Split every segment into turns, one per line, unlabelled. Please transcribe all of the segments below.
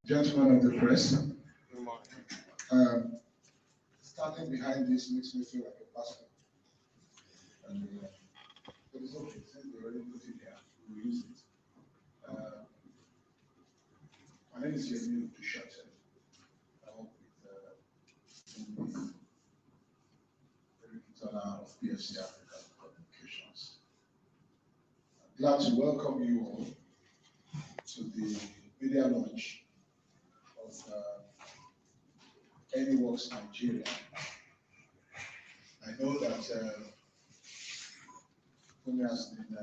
Gentlemen of the press, standing behind this makes me feel like a pastor. And but it's okay, since they already put it here, we'll use it. My name is Idan of Service Provision. I work with the of PFC Africa Communications. I'm glad to welcome you all to the media launch of ANYWORKX Nigeria. I know that Fumi has been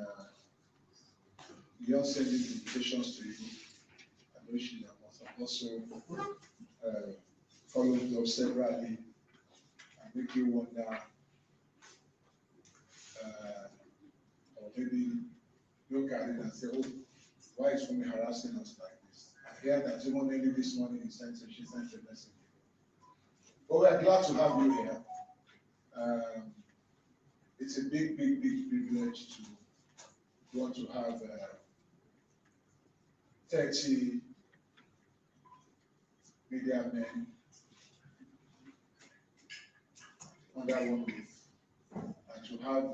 beyond sending invitations to you. I know she must have also followed up severally and make you wonder, or maybe look at it and say, oh, why is Fumi harassing us like this? I hear that even early this morning she sent a message. But we are glad to have you here. It's a big privilege to want to have 30 media men under one roof, and to have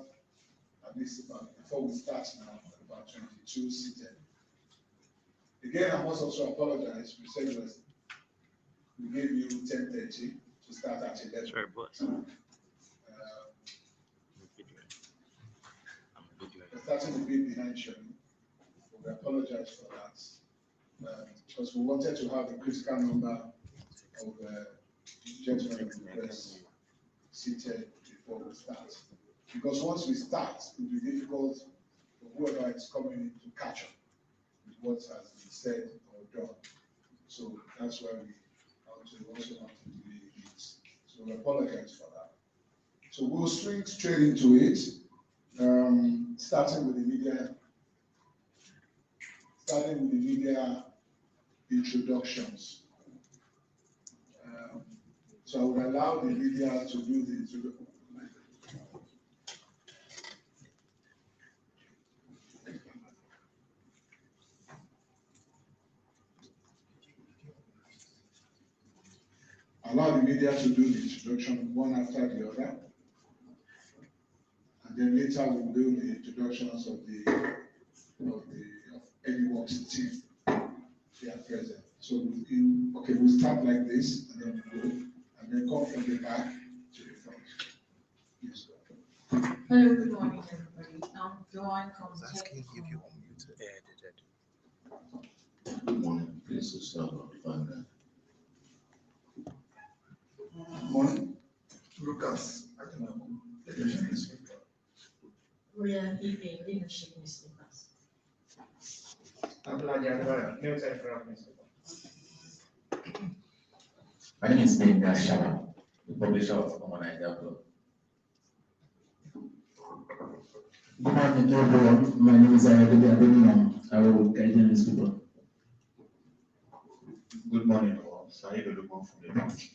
at least before we start now, about 22 seated. Again, I must also apologize. We said we gave you 10:30 to start at 11. Sorry, but we're starting a bit behind schedule. We apologize for that because we wanted to have a critical number of gentlemen of the press seated before we start. Because once we start, it will be difficult for whoever is coming in to catch up with what has been said or done. So that's why we also want to delay it. So we apologize for that. So we'll swing straight into it, starting with the media introductions. So I would allow the media to do the introduction. Allow the media to do the introduction one after the other. And then later we'll do the introductions of ANYWORKX team here present. So we'll start like this, and then we'll go, and then come from the back to the front. Yes, go.
Hello, good morning, everybody. I'm Joanne from
asking if you want me to edit it.
Good morning, this is redefine.
Good morning, Lucas. I don't know.
Good evening, leadership newspapers.
My name is Idan Shawa, the publisher of ANYWORKX. Good morning, everyone. My name is Idan of Service Provision.
Good morning, all. Saeed Olugun from the Punch.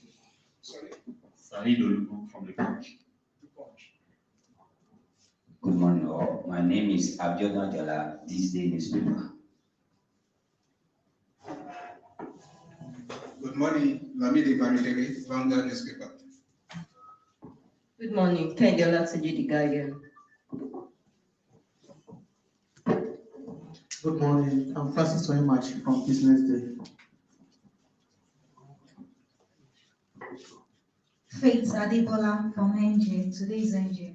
Sorry.
Saeed Olugun from the Punch.
Good morning, all. My name is Abiodun Jala, this day newspaper.
Good morning, Lamidi Bamiteri, Vanguard newspaper.
Good morning, Kendiola Tiji, The Guardian.
Good morning, I'm Francis Oyemachi from Business Day.
Faith Adebola from NJ, today's NJ.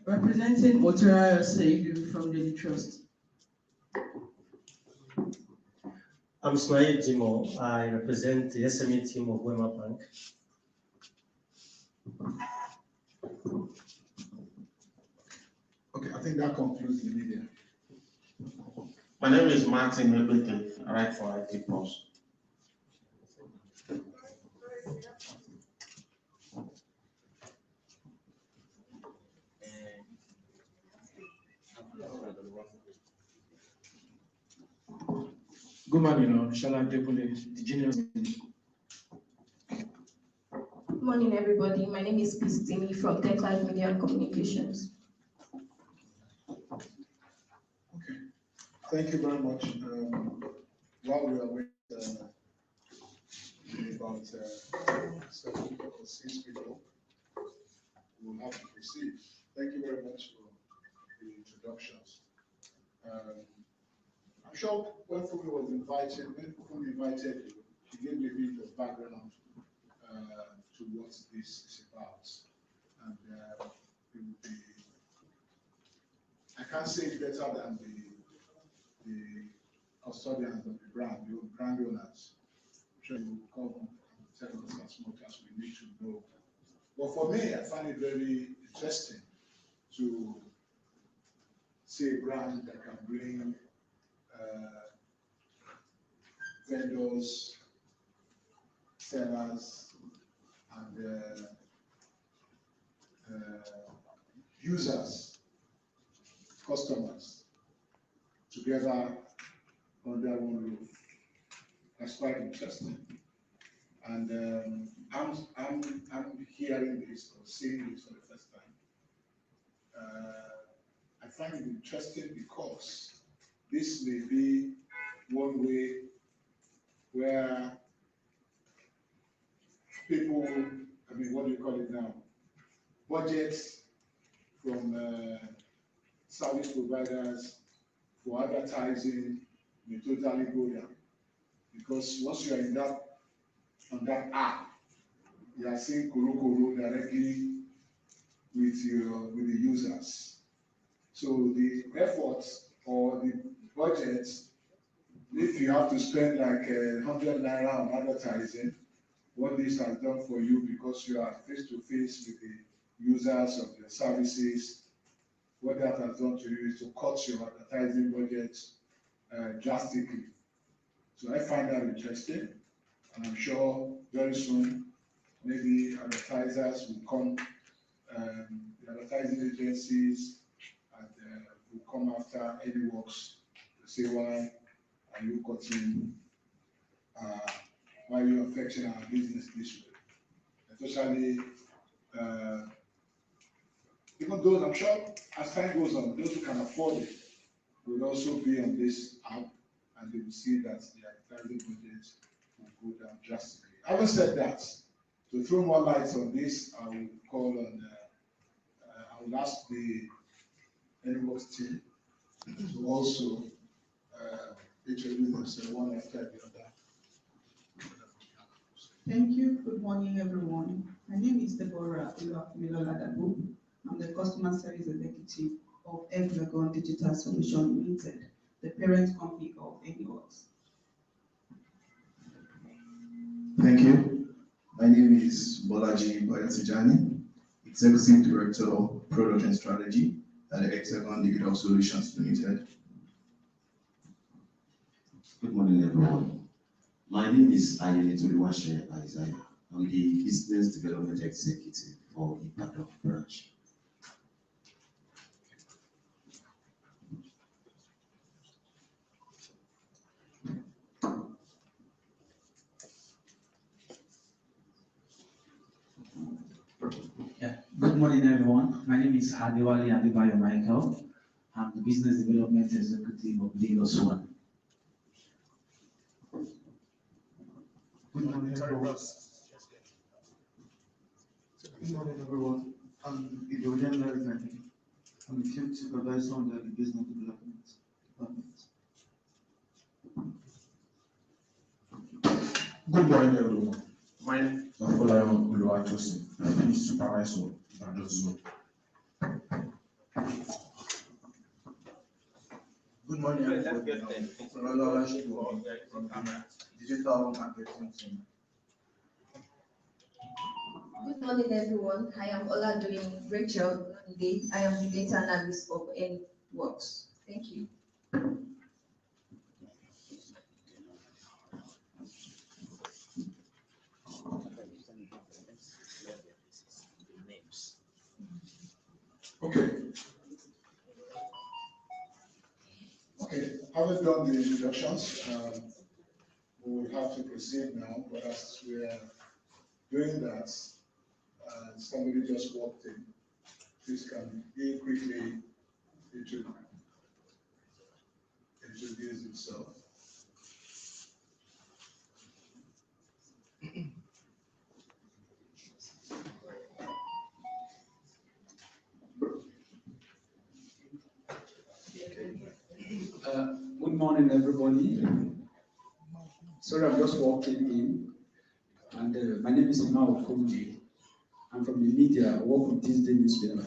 Representing Motoraya Seidu from Daily Trust.
I'm Ismail Jimo. I represent the SME team of Wema Bank.
Okay, I think that concludes the media.
My name is Martin Ebete. I write for IT Post.
Good morning, Shala Depole, the junior.
Good morning, everybody. My name is Pistini from Tech Live Media Communications.
Thank you very much. While we are waiting, about 7 or 6 people, we'll have to proceed. Thank you very much for the introductions. I'm sure when Fumi was invited, when Fumi invited you, she gave me a bit of background to what this is about. And it will be, I can't say it better than the custodians of the brand owners. I'm sure you will come and tell us as much as we need to know. But for me, I find it very interesting to see a brand that can bring vendors, sellers, and users, customers together under one roof. That's quite interesting. And I'm hearing this or seeing this for the first time. I find it interesting because this may be one way where people, I mean, what do you call it now? Budgets from service providers for advertising may totally go down. Because once you are in that, on that app, you are seeing Kuru directly with the users. So the efforts or the budget, if you have to spend like 100 naira on advertising, what this has done for you because you are face to face with the users of the services, what that has done to you is to cut your advertising budget drastically. So I find that interesting, and I'm sure very soon maybe advertisers will come, the advertising agencies, and will come after ANYWORKX to say why are you cutting, why are you affecting our business this way, especially even those, I'm sure as time goes on, those who can afford it will also be on this app, and they will see that the advertising budget will go down drastically. Having said that, to throw more lights on this, I will call on, I will ask the ANYWORKX team to also introduce themselves one after the other.
Thank you. Good morning, everyone. My name is Deborah Adabu. I'm the Customer Service Executive of Hexagon Digital Solution Limited, the parent company of ANYWORKX.
Thank you. My name is Bolaji Bayatijani, Executive Director of Product and Strategy at Hexagon Digital Solutions Limited.
Good morning, everyone. My name is Ayelitoluwase Isaiah. I'm the Business Development Executive for Idan of branch.
Yeah. Good morning, everyone. My name is Hadiwali Adebayo Michael. I'm the Business Development Executive of Lagos One.
Good morning, everyone. Good morning, everyone. I'm Idan of Service. I'm the Field Supervisor under the Business Development Department.
Good morning, everyone. My name is Afolayo Oluwatosin, I'm the Supervisor of the Zone.
Good morning, everyone. From Digital Marketing Team.
Good morning, everyone. I am Oladoyin Rachel Nde. I am the data analyst of ANYWORKX. Thank you.
Okay. Okay, having done the introductions, we will have to proceed now, but as we are doing that, somebody just walked in. Please can you quickly introduce
So.
Good morning, everybody. Sorry, I'm just walking in. And my name is Idan of Service. I'm from the media. I work with this day newspaper.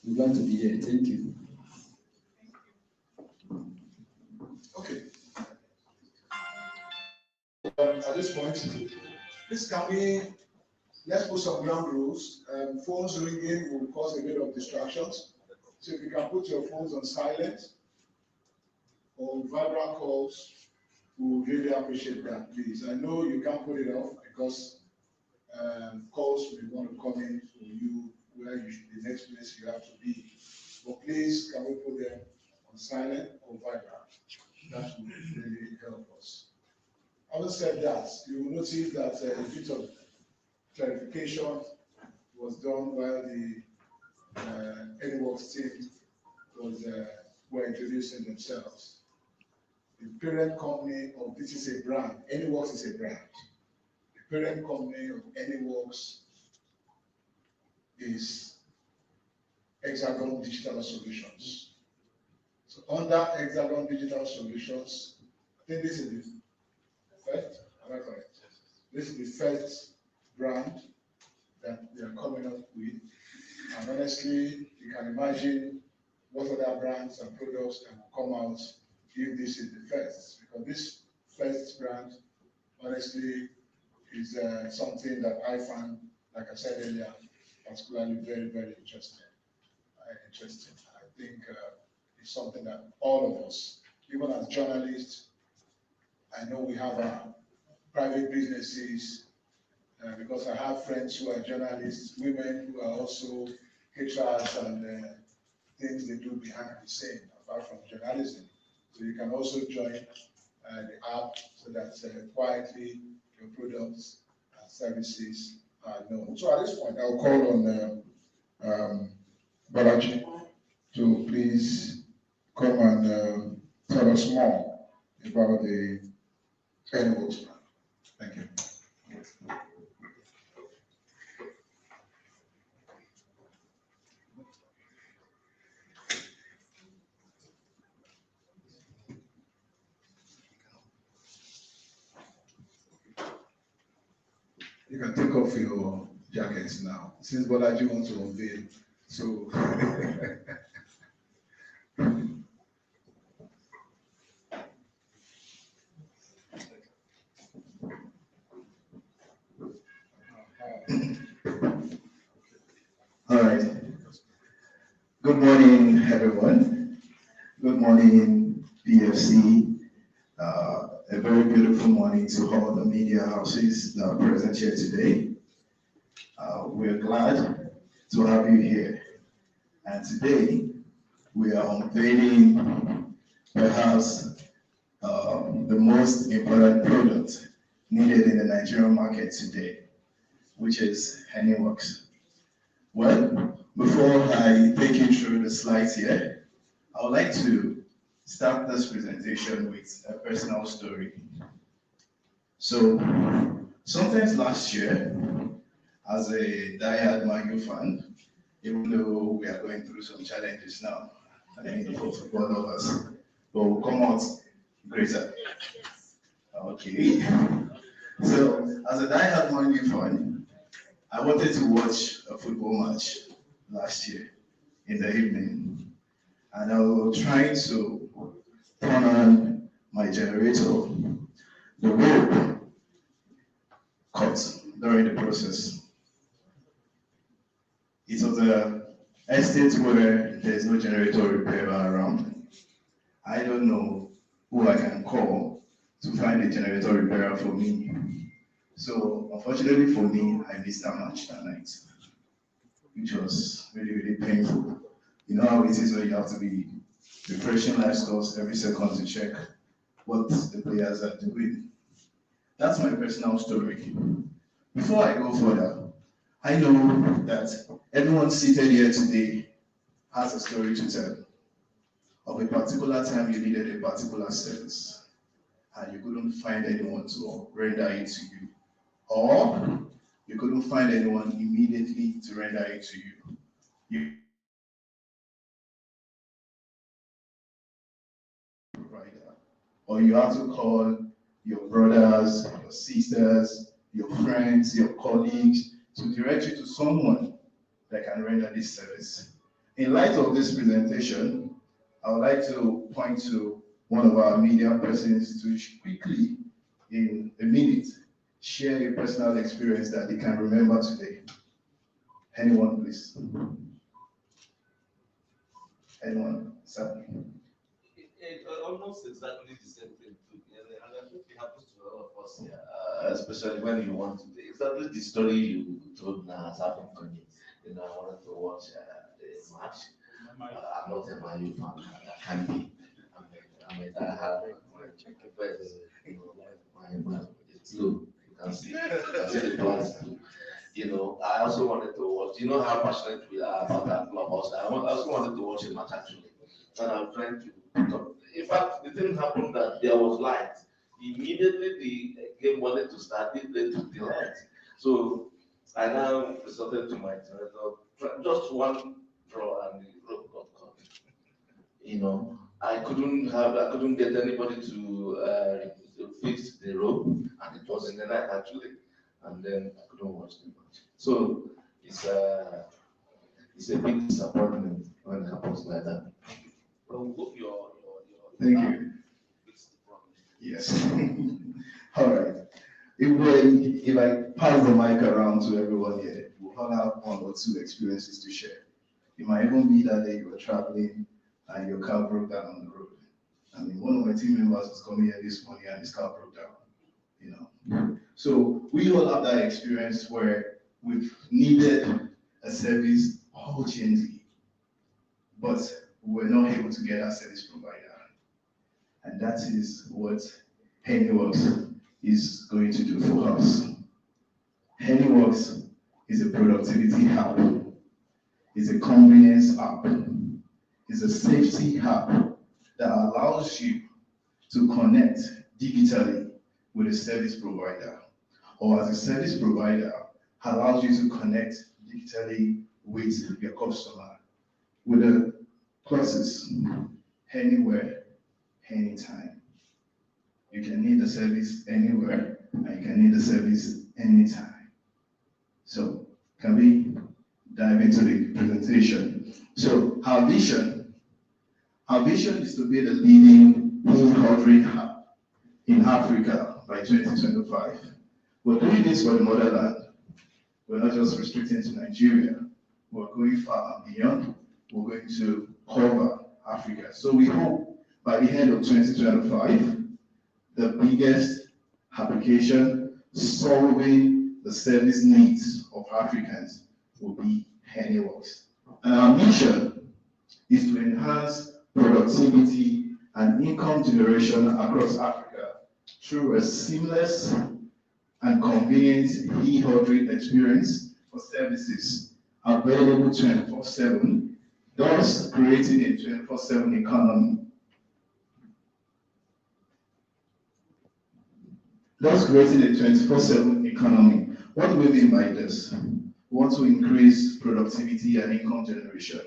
I'm glad to be here. Thank you.
Okay. At this point, please can we, let's put some ground rules. Phones ringing will cause a bit of distractions. So if you can put your phones on silent or vibrant calls, we would really appreciate that, please. I know you can't put it off because calls may want to come in for you where you should, the next place you have to be. But please, can we put them on silent or vibrant? That would really help us. Having said that, you will notice that a bit of clarification was done while the ANYWORKX team were introducing themselves. The parent company of this is a brand. ANYWORKX is a brand. The parent company of ANYWORKX is Hexagon Digital Solutions. So under Hexagon Digital Solutions, I think this is the first, am I correct? This is the first brand that they are coming up with. And honestly, you can imagine what other brands and products that will come out if this is the first. Because this first brand, honestly, is something that I find, like I said earlier, particularly very, very interesting. I think it's something that all of us, even as journalists, I know we have our private businesses, because I have friends who are journalists, women who are also caterers and things they do behind the scene, apart from journalism. So you can also join the app so that quietly your products and services are known. So at this point, I'll call on Balaji to please come and tell us more about the ANYWORKX plan. Thank you. You can take off your jackets now, since Bolaji wants to unveil. So,
all right. Good morning, everyone. Good morning, PFC. A very beautiful morning to all the media houses that are present here today. We're glad to have you here. And today, we are unveiling perhaps the most important product needed in the Nigerian market today, which is ANYWORKX. Well, before I take you through the slides here, I would like to start this presentation with a personal story. So, sometimes last year, as a diehard Man U fan, even though we are going through some challenges now, I mean, for football lovers, but we'll come out greater. Okay. So, as a diehard Man U fan, I wanted to watch a football match last year in the evening, and I was trying to turn on my generator. The rope cut during the process. It was an estate where there's no generator repair around. I don't know who I can call to find a generator repairer for me. So unfortunately for me, I missed that match that night, which was really, really painful. You know how it is when you have to be refreshing live scores every second to check what the players are doing. That's my personal story. Before I go further, I know that everyone seated here today has a story to tell. of a particular time you needed a particular service and you couldn't find anyone to render it to you, or you couldn't find anyone immediately to render it to you. Provider, or you have to call your brothers, your sisters, your friends, your colleagues to direct you to someone that can render this service. In light of this presentation, I would like to point to one of our media persons to quickly, in a minute, share a personal experience that they can remember today. Anyone, please? Anyone? Sir?
Almost exactly the same thing too. And I think it happens to all of us here, especially when you want to. Exactly the story you told now has happened to me. You know, I wanted to watch the match. I'm not a Man U fan. I can be. I mean, I have but you know, my it's low. You can see the plans. You know, I also wanted to watch. You know how passionate we are about that clubhouse. I also wanted to watch a match actually, and I'm trying to. In fact, the thing happened that there was light. Immediately the game wanted to start, it led to the light. So I now resorted to my generator, just one draw and the rope got caught. You know, I couldn't get anybody to fix the rope, and it was in the night actually, and then I couldn't watch the match. So it's a big disappointment when it happens like that. But we hope
Thank you. Yes. All right. If I pass the mic around to everyone here, we'll all have one or two experiences to share. It might even be that day you were traveling and your car broke down on the road. I mean, one of my team members was coming here this morning and his car broke down. You know. So we all have that experience where we've needed a service urgently, but we're not able to get our service provider. And that is what ANYWORKX is going to do for us. ANYWORKX is a productivity hub, is a convenience app, is a safety hub that allows you to connect digitally with a service provider, or as a service provider, allows you to connect digitally with your customer with the clauses anywhere, anytime. You can need the service anywhere, and you can need the service anytime. So, can we dive into the presentation? So, our vision is to be the leading home-covering hub in Africa by 2025. We're doing this for the motherland. We're not just restricting to Nigeria. We're going far and beyond. We're going to cover Africa. So we hope by the end of 2025, the biggest application solving the service needs of Africans will be ANYWORKX. And our mission is to enhance productivity and income generation across Africa through a seamless and convenient e-ordering experience for services available 24/7, thus creating a 24/7 economy. Thus creating a 24/7 economy. What do we mean by this? We want to increase productivity and income generation.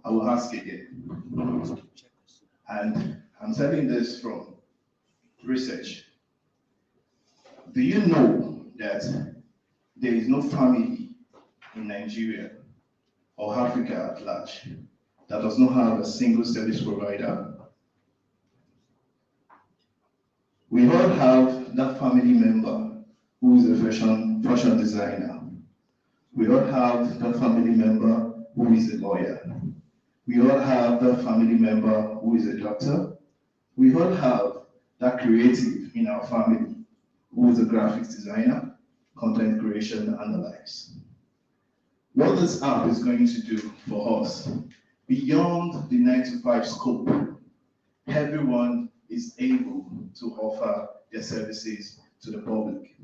I will ask again. And I'm telling this from research. Do you know that there is no family in Nigeria or Africa at large that does not have a single service provider? We all have that family member who is a fashion designer. We all have that family member who is a lawyer. We all have that family member who is a doctor. We all have that creative in our family who is a graphics designer, content creation, and the likes. What this app is going to do for us, beyond the 9-to-5 scope, everyone is able to offer their services to the public,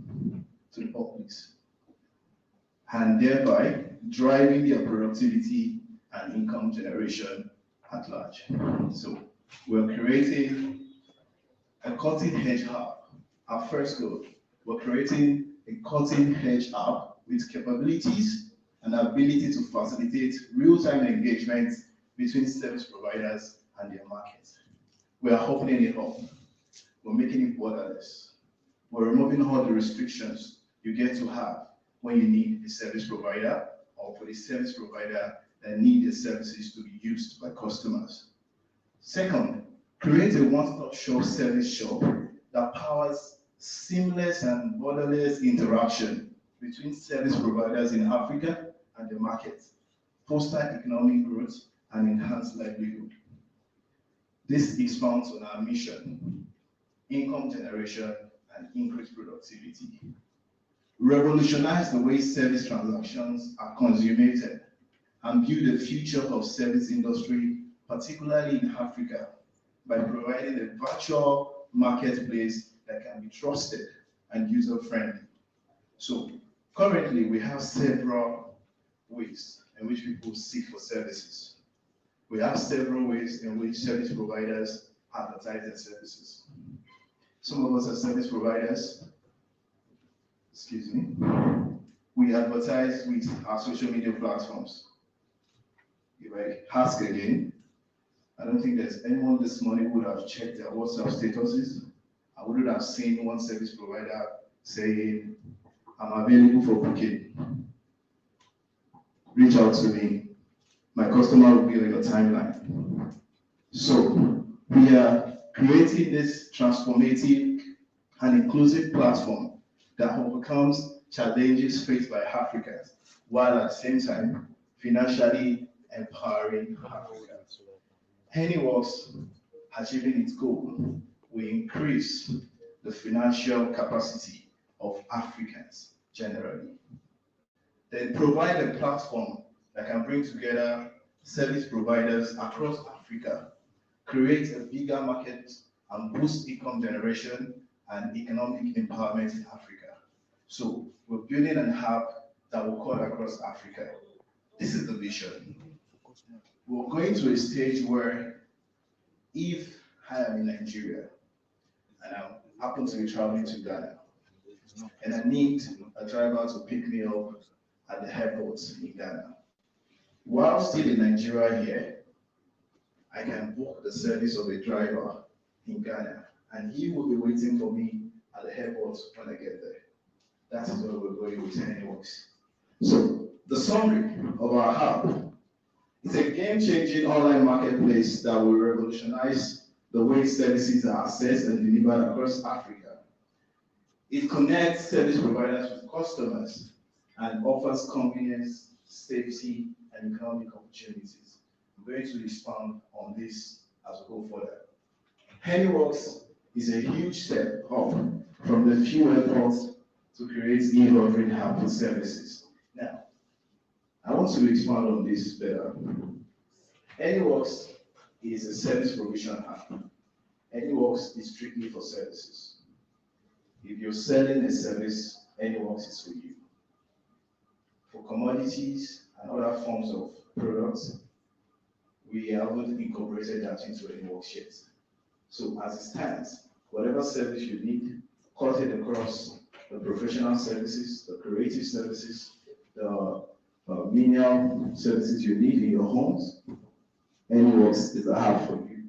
and thereby driving their productivity and income generation at large. So we're creating a cutting-edge hub. Our first goal, we're creating a cutting-edge hub with capabilities and ability to facilitate real-time engagement between service providers and their markets. We are opening it up. We're making it borderless. We're removing all the restrictions you get to have when you need a service provider or for the service provider that need the services to be used by customers. Second, create a one-stop shop service shop that powers seamless and borderless interaction between service providers in Africa and the market, foster economic growth and enhance livelihood. This expands on our mission, income generation and increased productivity. Revolutionize the way service transactions are consummated and build the future of service industry, particularly in Africa, by providing a virtual marketplace that can be trusted and user-friendly. So currently we have several ways in which people seek for services. We have several ways in which service providers advertise their services. Some of us are service providers. Excuse me. We advertise with our social media platforms. If I ask again, I don't think there's anyone this morning who would have checked their WhatsApp statuses. I wouldn't have seen one service provider saying, I'm available for booking. Reach out to me. My customer will be on your timeline. So we are creating this transformative and inclusive platform that overcomes challenges faced by Africans, while at the same time financially empowering Africa. ANYWORKX achieving its goal will increase the financial capacity of Africans generally. Then provide a platform that can bring together service providers across Africa, create a bigger market and boost income generation and economic empowerment in Africa. So we're building an hub that will cut across Africa. This is the vision. We're going to a stage where if I am in Nigeria and I happen to be traveling to Ghana and I need a driver to pick me up at the airport in Ghana, while still in Nigeria here, I can book the service of a driver in Ghana and he will be waiting for me at the airport when I get there. That is where we're going with ANYWORKX. So the summary of our hub is a game-changing online marketplace that will revolutionize the way services are accessed and delivered across Africa. It connects service providers with customers and offers convenience, safety, and economic opportunities. I'm going to expand on this as we go further. ANYWORKX is a huge step up from the few efforts to create e-ordering hub for services. Now, I want to expand on this better. ANYWORKX is a service provision hub. ANYWORKX is strictly for services. If you're selling a service, ANYWORKX is for you. For commodities and other forms of products, we haven't incorporated that into ANYWORKX yet. So as it stands, whatever service you need, cut it across the professional services, the creative services, the menial services you need in your homes. ANYWORKX is a hub for you.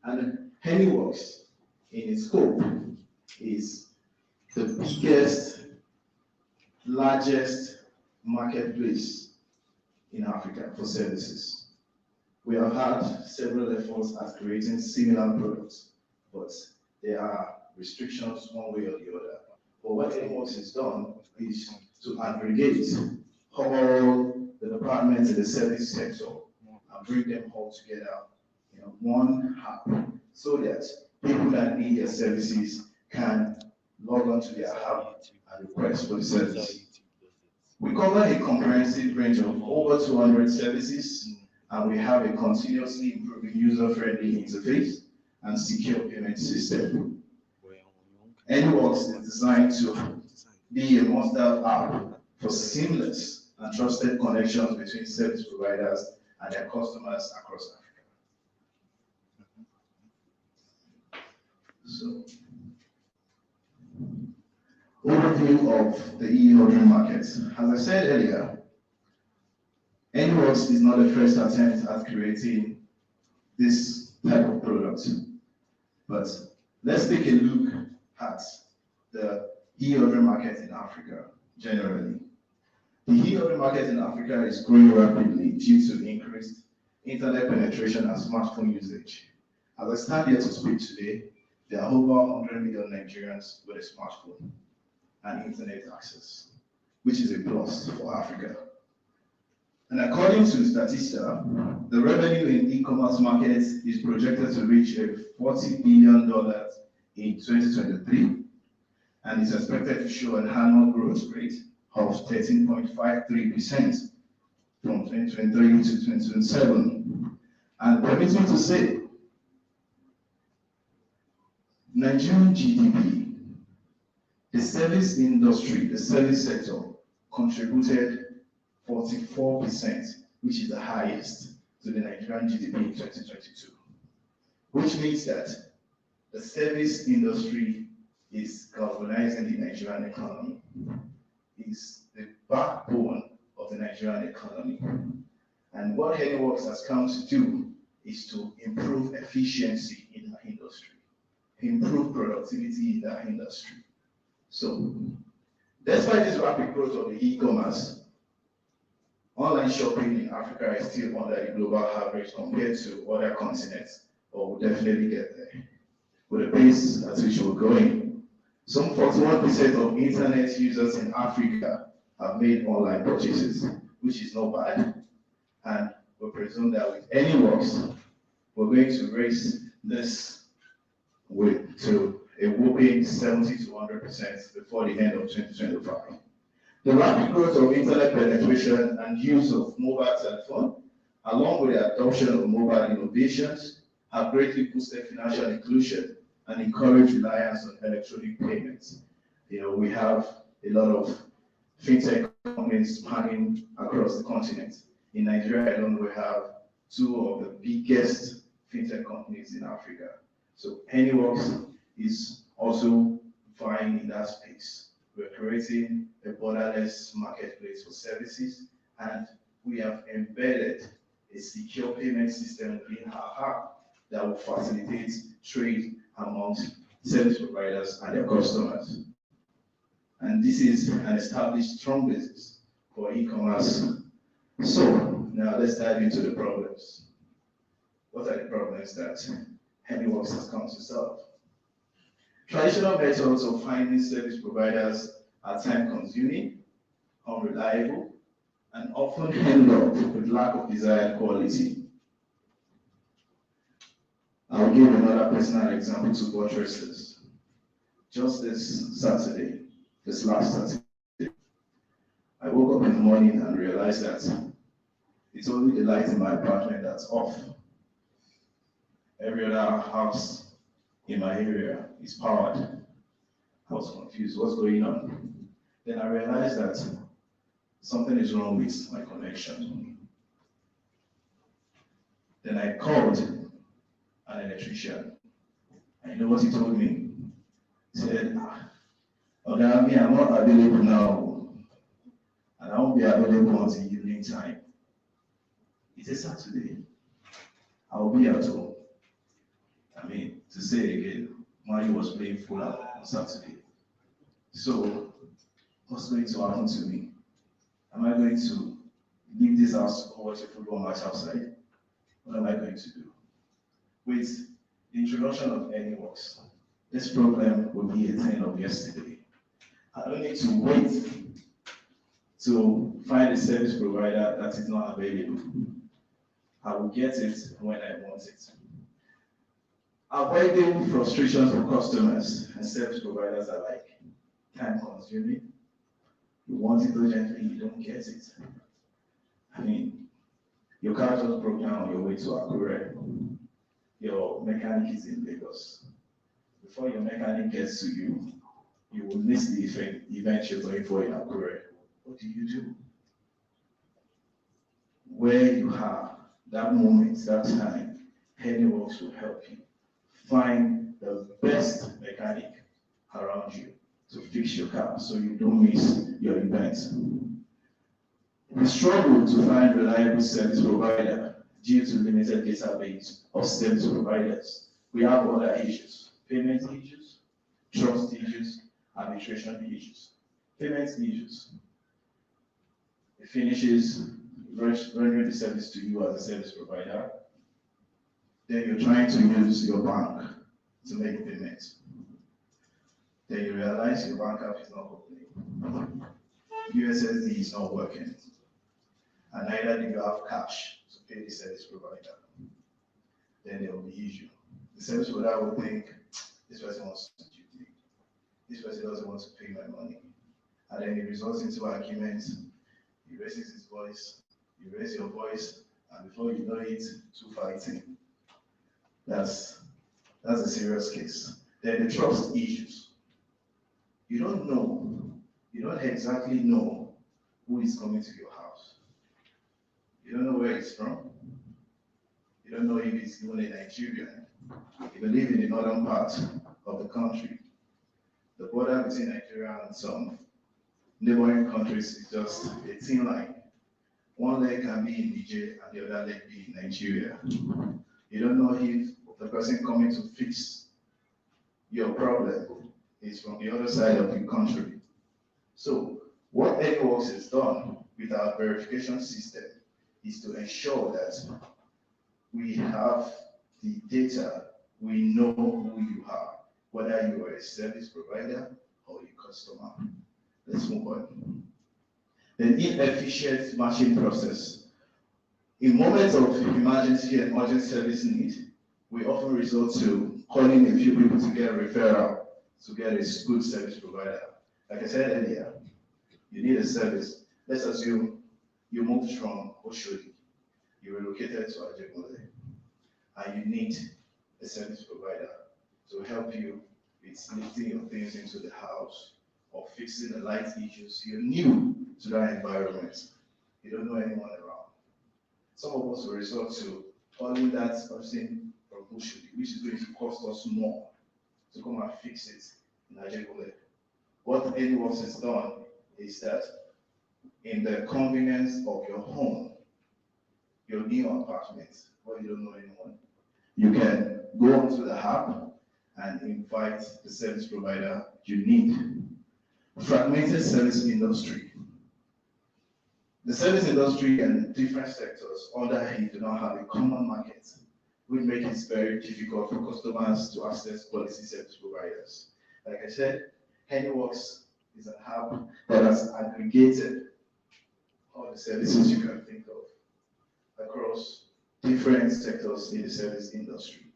And ANYWORKX in its scope is the biggest, largest marketplace in Africa for services. We have had several efforts at creating similar products, but there are restrictions one way or the other. But what ANYWORKX has done is to aggregate all the departments in the service sector and bring them all together in one hub, so that people that need their services can log on to their hub and request for the service. We cover a comprehensive range of over 200 services, and we have a continuously improving user-friendly interface and secure payment system. ANYWORKX is designed to be a must-have app for seamless and trusted connections between service providers and their customers across Africa. So, overview of the e-ordering market. As I said earlier, ANYWORKX is not the first attempt at creating this type of product, but let's take a look at the e-ordering market in Africa generally. The e-ordering market in Africa is growing rapidly due to increased internet penetration and smartphone usage. As I stand here to speak today, there are over 100 million Nigerians with a smartphone and internet access, which is a plus for Africa. And according to Statista, the revenue in e-commerce market is projected to reach $40 billion in 2023, and is expected to show an annual growth rate of 13.53% from 2023 to 2027. And permit me to say, Nigerian GDP, the service industry, the service sector, contributed 44%, which is the highest to the Nigerian GDP in 2022, which means that the service industry is galvanizing the Nigerian economy, is the backbone of the Nigerian economy. And what ANYWORKX has come to do is to improve efficiency in our industry, improve productivity in our industry. So, despite this rapid growth of the e-commerce, online shopping in Africa is still under the global average compared to other continents, but we'll definitely get there. With the pace at which we're going, some 41% of internet users in Africa have made online purchases, which is not bad. And we presume that with ANYWORKX, we're going to raise this to a whopping 70 to 100% before the end of 2025. The rapid growth of internet penetration and use of mobile telephone, along with the adoption of mobile innovations, have greatly boosted financial inclusion and encouraged reliance on electronic payments. You know, we have a lot of fintech companies spanning across the continent. In Nigeria alone, we have two of the biggest fintech companies in Africa. So ANYWORKX is also vying in that space. We're creating a borderless marketplace for services, and we have embedded a secure payment system within our app that will facilitate trade amongst service providers and their customers. And this is an established strong basis for e-commerce. So now let's dive into the problems. What are the problems that ANYWORKX has come to solve? Traditional methods of finding service providers are time-consuming, unreliable, and often end up with lack of desired quality. I'll give another personal example to buttress this. Just this last Saturday, I woke up in the morning and realized that it's only the light in my apartment that's off. Every other house in my area is powered. I was confused, what's going on? Then I realized that something is wrong with my connection. Then I called an electrician. And you know what he told me? He said, okay, I'm not available now, and I won't be available until evening time. It's a Saturday. I'll be at home. I mean, to say again, Mario was playing full on Saturday. So, what's going to happen to me? Am I going to leave this house to go watch a football match outside? What am I going to do? With the introduction of ANYWORKX, this problem will be a thing of yesterday. I don't need to wait to find a service provider that is not available. I will get it when I want it. Avoiding frustrations for customers and service providers are like time-consuming. You want it urgently, you don't get it. I mean, your car just broke down on your way to Akure. Your mechanic is in Lagos. Before your mechanic gets to you, you will miss the event you're going for in Akure. What do? Where you are that moment, that time, ANYWORKX will help you find the best mechanic around you to fix your car so you don't miss your event. We struggle to find reliable service provider due to limited database of service providers. We have other issues, payment issues, trust issues, arbitration issues. Payment issues. It finishes rendering the service to you as a service provider. Then you're trying to use your bank to make payments. Then you realize your bank app is not opening. USSD is not working. And neither do you have cash to pay the service provider. Then there will be issue. The service provider will think, this person wants to do me. This person doesn't want to pay my money. And then it results into arguments. He raises his voice, you raise your voice, and before you know it, two fighting. That's a serious case. Then the trust issues. You don't exactly know who is coming to your house. You don't know where it's from. You don't know if it's even a Nigerian. If you live in the northern part of the country, the border between Nigeria and some neighboring countries is just a thin line. One leg can be in Niger and the other leg be in Nigeria. You don't know if the person coming to fix your problem is from the other side of the country. So what ANYWORKX has done with our verification system is to ensure that we have the data, we know who you are, whether you are a service provider or a customer. Let's move on. The inefficient matching process. In moments of emergency and urgent service need, we often resort to calling a few people to get a referral to get a good service provider. Like I said earlier, you need a service. Let's assume you moved from Oshodi, you relocated to Ajegmole, and you need a service provider to help you with lifting your things into the house or fixing the light issues. You're new to that environment. You don't know anyone around. Some of us will resort to calling that person from Oshodi, which is going to cost us more to come and fix it in Ajegmole. What ANYWORKX has done is that in the convenience of your home, your new apartment, where you don't know anyone, you can go onto the app and invite the service provider you need. Fragmented service industry. The service industry and different sectors under it do not have a common market, which makes it very difficult for customers to access quality service providers. Like I said, ANYWORKX is an app that has aggregated all the services you can think of across different sectors in the service industry.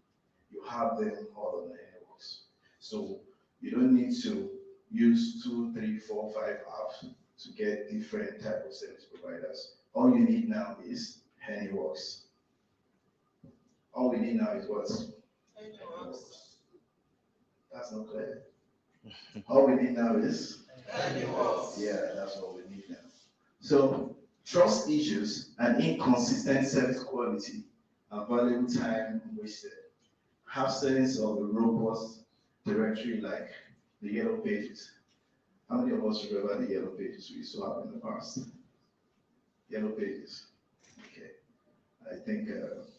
You have them all on ANYWORKX. So you don't need to use 2, 3, 4, 5 apps to get different type of service providers. All you need now is ANYWORKX. All we need now is what? ANYWORKX. That's not clear. All we need now is ANYWORKX. Yeah, that's what we need now. So trust issues and inconsistent service quality and valuable time wasted. Absence of a robust directory like the yellow pages. How many of us remember the yellow pages we used to have in the past? Yellow pages. Okay. I think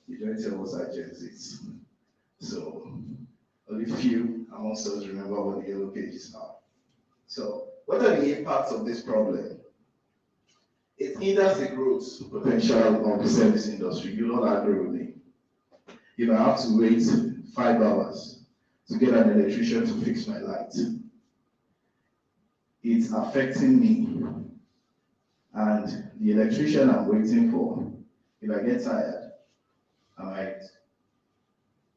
majority of us are Gen Zs. So only few amongst us remember what the yellow pages are. So what are the impacts of this problem? It hinders the growth potential of the service industry. You don't agree with me. If I have to wait 5 hours to get an electrician to fix my light, it's affecting me. And the electrician I'm waiting for, if I get tired, I might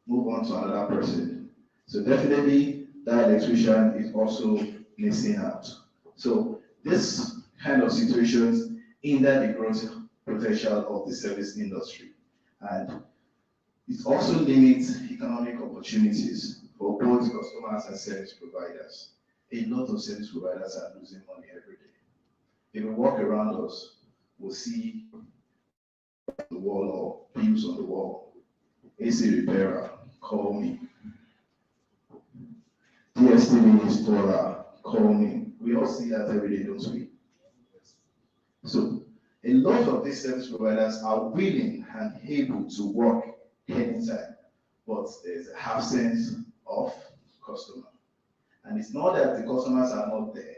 move on to another person. So definitely that electrician is also missing out. So this kind of situations hinder the growth potential of the service industry. And it also limits economic opportunities for both customers and service providers. A lot of service providers are losing money every day. If we walk around us, we'll see the wall or beams on the wall. AC repairer, call me. DSTV installer, call me. We all see that every day, don't we? So a lot of these service providers are willing and able to work anytime, but there's an absence of customer. And it's not that the customers are not there,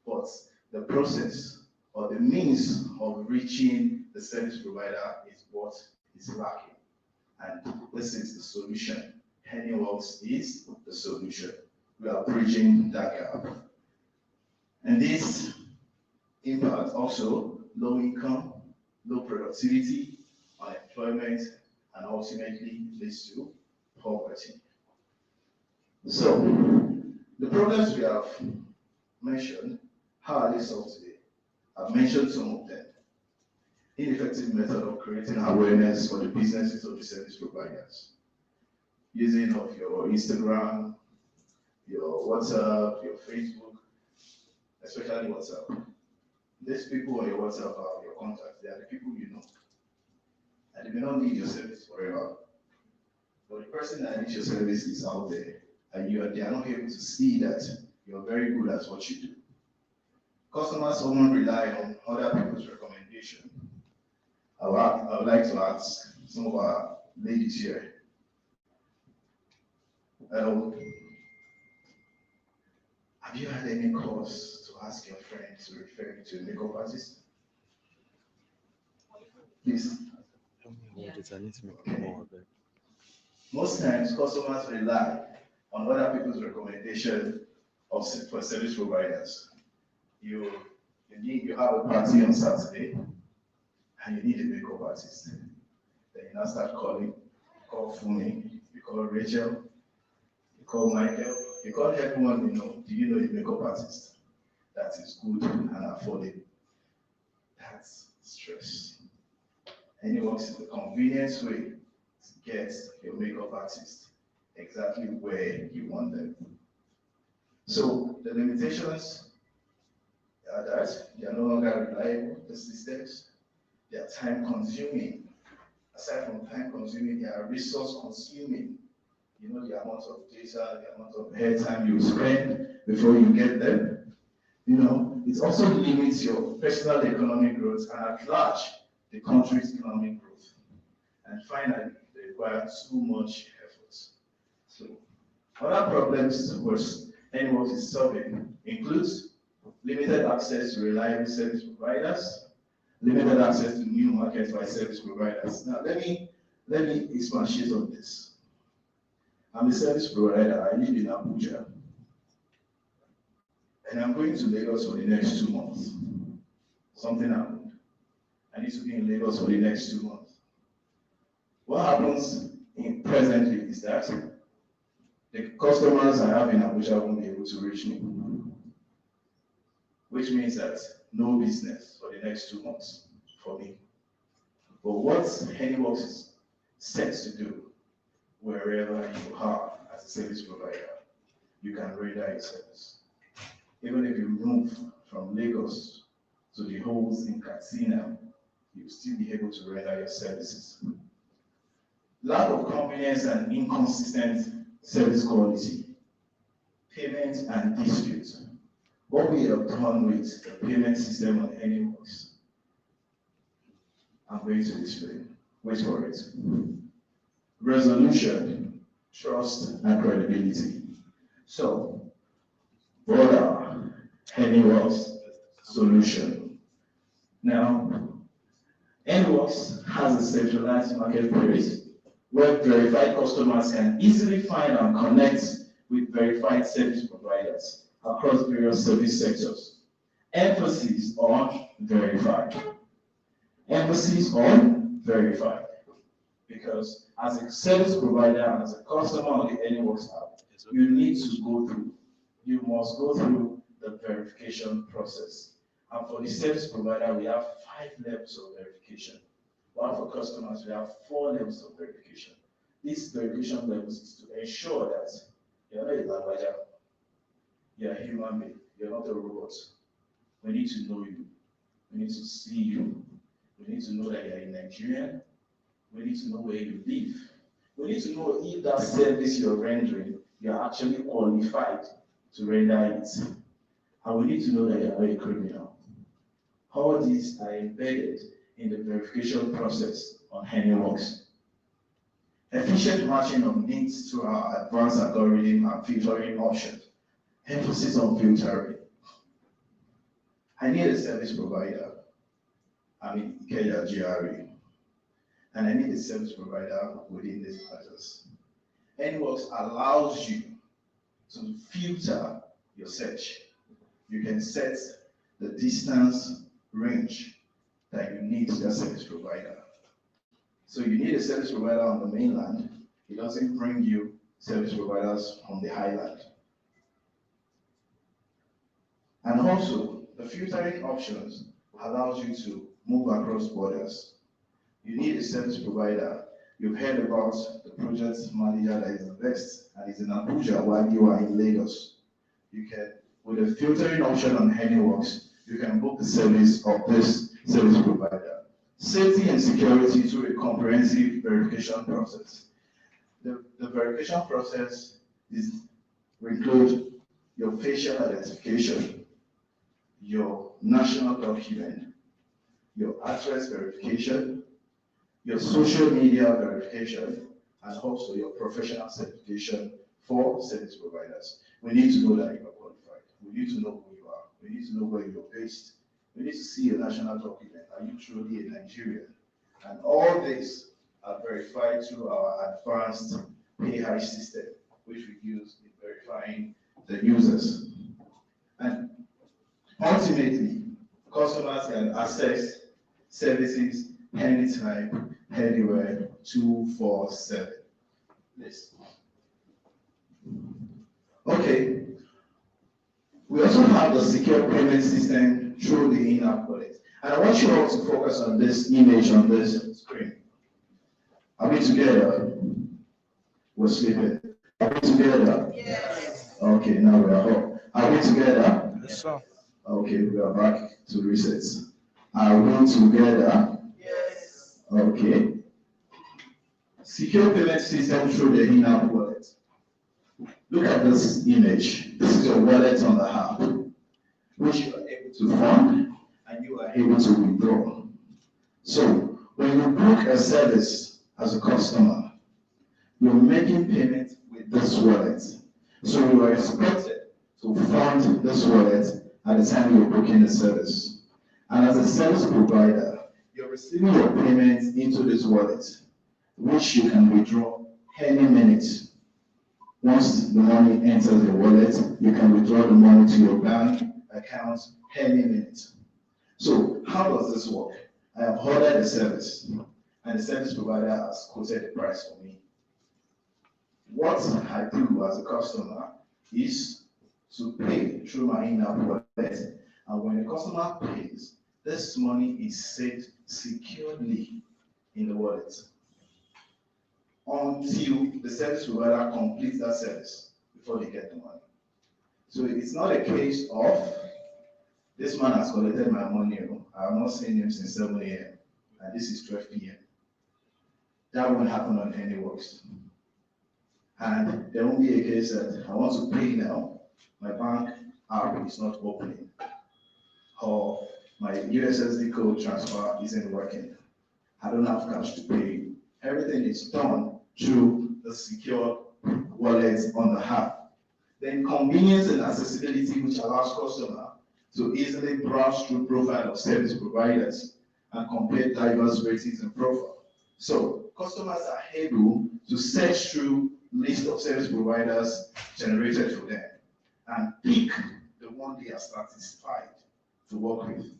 but the process or the means of reaching the service provider is what is lacking. And this is the solution. ANYWORKX is the solution. We are bridging that gap. And this impact also low income, low productivity, unemployment, and ultimately leads to poverty. So, the problems we have mentioned, how are they solved today? I've mentioned some of them. Ineffective method of creating awareness for the businesses of the service providers. Using of your Instagram, your WhatsApp, your Facebook, especially WhatsApp. These people on your WhatsApp are your contacts. They are the people you know. And they may not need your service forever. But the person that needs your service is out there. And they are not able to see that you're very good at what you do. Customers often rely on other people's recommendation. I would like to ask some of our ladies here. Have you had any cause to ask your friend to refer you to a makeup artist? Please. Okay. Most times, customers rely on other people's recommendation for service providers. You have a party on Saturday, and you need a makeup artist. Then you now start calling. You call Fumi, you call Rachel, you call Michael, you call everyone you know. Do you know a makeup artist that is good and affordable? That's stress. ANYWORKX is the convenience way to get your makeup artist exactly where you want them. So the limitations are that they are no longer reliable, the systems. They are time consuming. Aside from time consuming, they are resource consuming. You know the amount of data, the amount of airtime you spend before you get them. You know, it also limits your personal economic growth and at large, the country's economic growth. And finally, they require too much effort. So, other problems was ANYWORKX is solving includes limited access to reliable service providers, limited access to new markets by service providers. Now, let me expatiate on this. I'm a service provider. I live in Abuja, and I'm going to Lagos for the next 2 months. Something happened. I need to be in Lagos for the next 2 months. What happens presently is that the customers I have in Abuja won't be able to reach me, which means that no business for the next 2 months for me. But what ANYWORKX is set to do, wherever you are as a service provider, you can render your service. Even if you move from Lagos to the holes in Katsina, you'll still be able to render your services. Lack of convenience and inconsistent service quality, payment and disputes. What we have done with the payment system on ANYWORKX, I'm going to explain. Wait for it. Resolution, trust, and credibility. So, what are ANYWORKX solution? Now, ANYWORKX has a centralized marketplace where verified customers can easily find and connect with verified service providers across various service sectors. Emphasis on verified. Emphasis on verified. Because as a service provider, as a customer on the ANYWORKX app, you need to go through, you must go through the verification process. And for the service provider, we have 5 levels of verification. While for customers, we have 4 levels of verification. These verification levels is to ensure that you're not a lavaja, you're a human being, you're not a robot. We need to know you, we need to see you, we
We need to know that you're a Nigerian. We need to know where you live. We need to know if that service you're rendering, you're actually qualified to render it. And we need to know that you're not a criminal. All these are embedded in the verification process on ANYWORKX. Efficient matching of needs through our advanced algorithm and filtering options. Emphasis on filtering. I need a service provider. I'm in Ikeja GRA. And I need a service provider within these matters. ANYWORKX allows you to filter your search. You can set the distance range that you need that service provider. So you need a service provider on the mainland. It doesn't bring you service providers on the highland. And also, the filtering options allows you to move across borders. You need a service provider. You've heard about the project manager that is the best and is in Abuja while you are in Lagos. You can, with a filtering option on ANYWORKX, you can book the service of this service provider. Safety and security through a comprehensive verification process. The verification process includes your facial identification, your national document, your address verification, your social media verification, and also your professional certification for service providers. We need to know that you are qualified. We need to know who you are. We need to know where you're based. We need to see your national document. Are you truly a Nigerian? And all this are verified through our advanced PI system, which we use in verifying the users. And ultimately, customers can access services anytime, anywhere, 24/7. Yes. Okay. We also have the secure payment system through the in-app wallet. And I want you all to focus on this image on this screen. Are we together? We're sleeping. Are we together? Yes. Okay, now we are home. Are we together? Yes, sir. Okay, we are back to resets. Are we together? Yes. Okay. Secure payment system through the in-app wallet. Look at this image. This is your wallet on the app, which you are able to fund and you are able to withdraw. So when you book a service as a customer, you're making payment with this wallet. So you are expected to fund this wallet at the time you're booking the service. And as a service provider, you're receiving your payment into this wallet, which you can withdraw any minute. Once the money enters your wallet, you can withdraw the money to your bank account any minute. So how does this work? I have ordered a service, and the service provider has quoted the price for me. What I do as a customer is to pay through my in-app wallet, and when the customer pays, this money is saved securely in the wallet until the service provider completes that service before they get the money. So it's not a case of this man has collected my money. I have not seen him since 7 a.m. and this is 12 p.m. That won't happen on ANYWORKX. And there won't be a case that I want to pay now, my bank app is not opening, or my USSD code transfer isn't working. I don't have cash to pay. Everything is done through the secure wallet on the app. Then convenience and accessibility, which allows customers to easily browse through profile of service providers and compare diverse ratings and profile. So customers are able to search through list of service providers generated for them and pick the one they are satisfied to work with.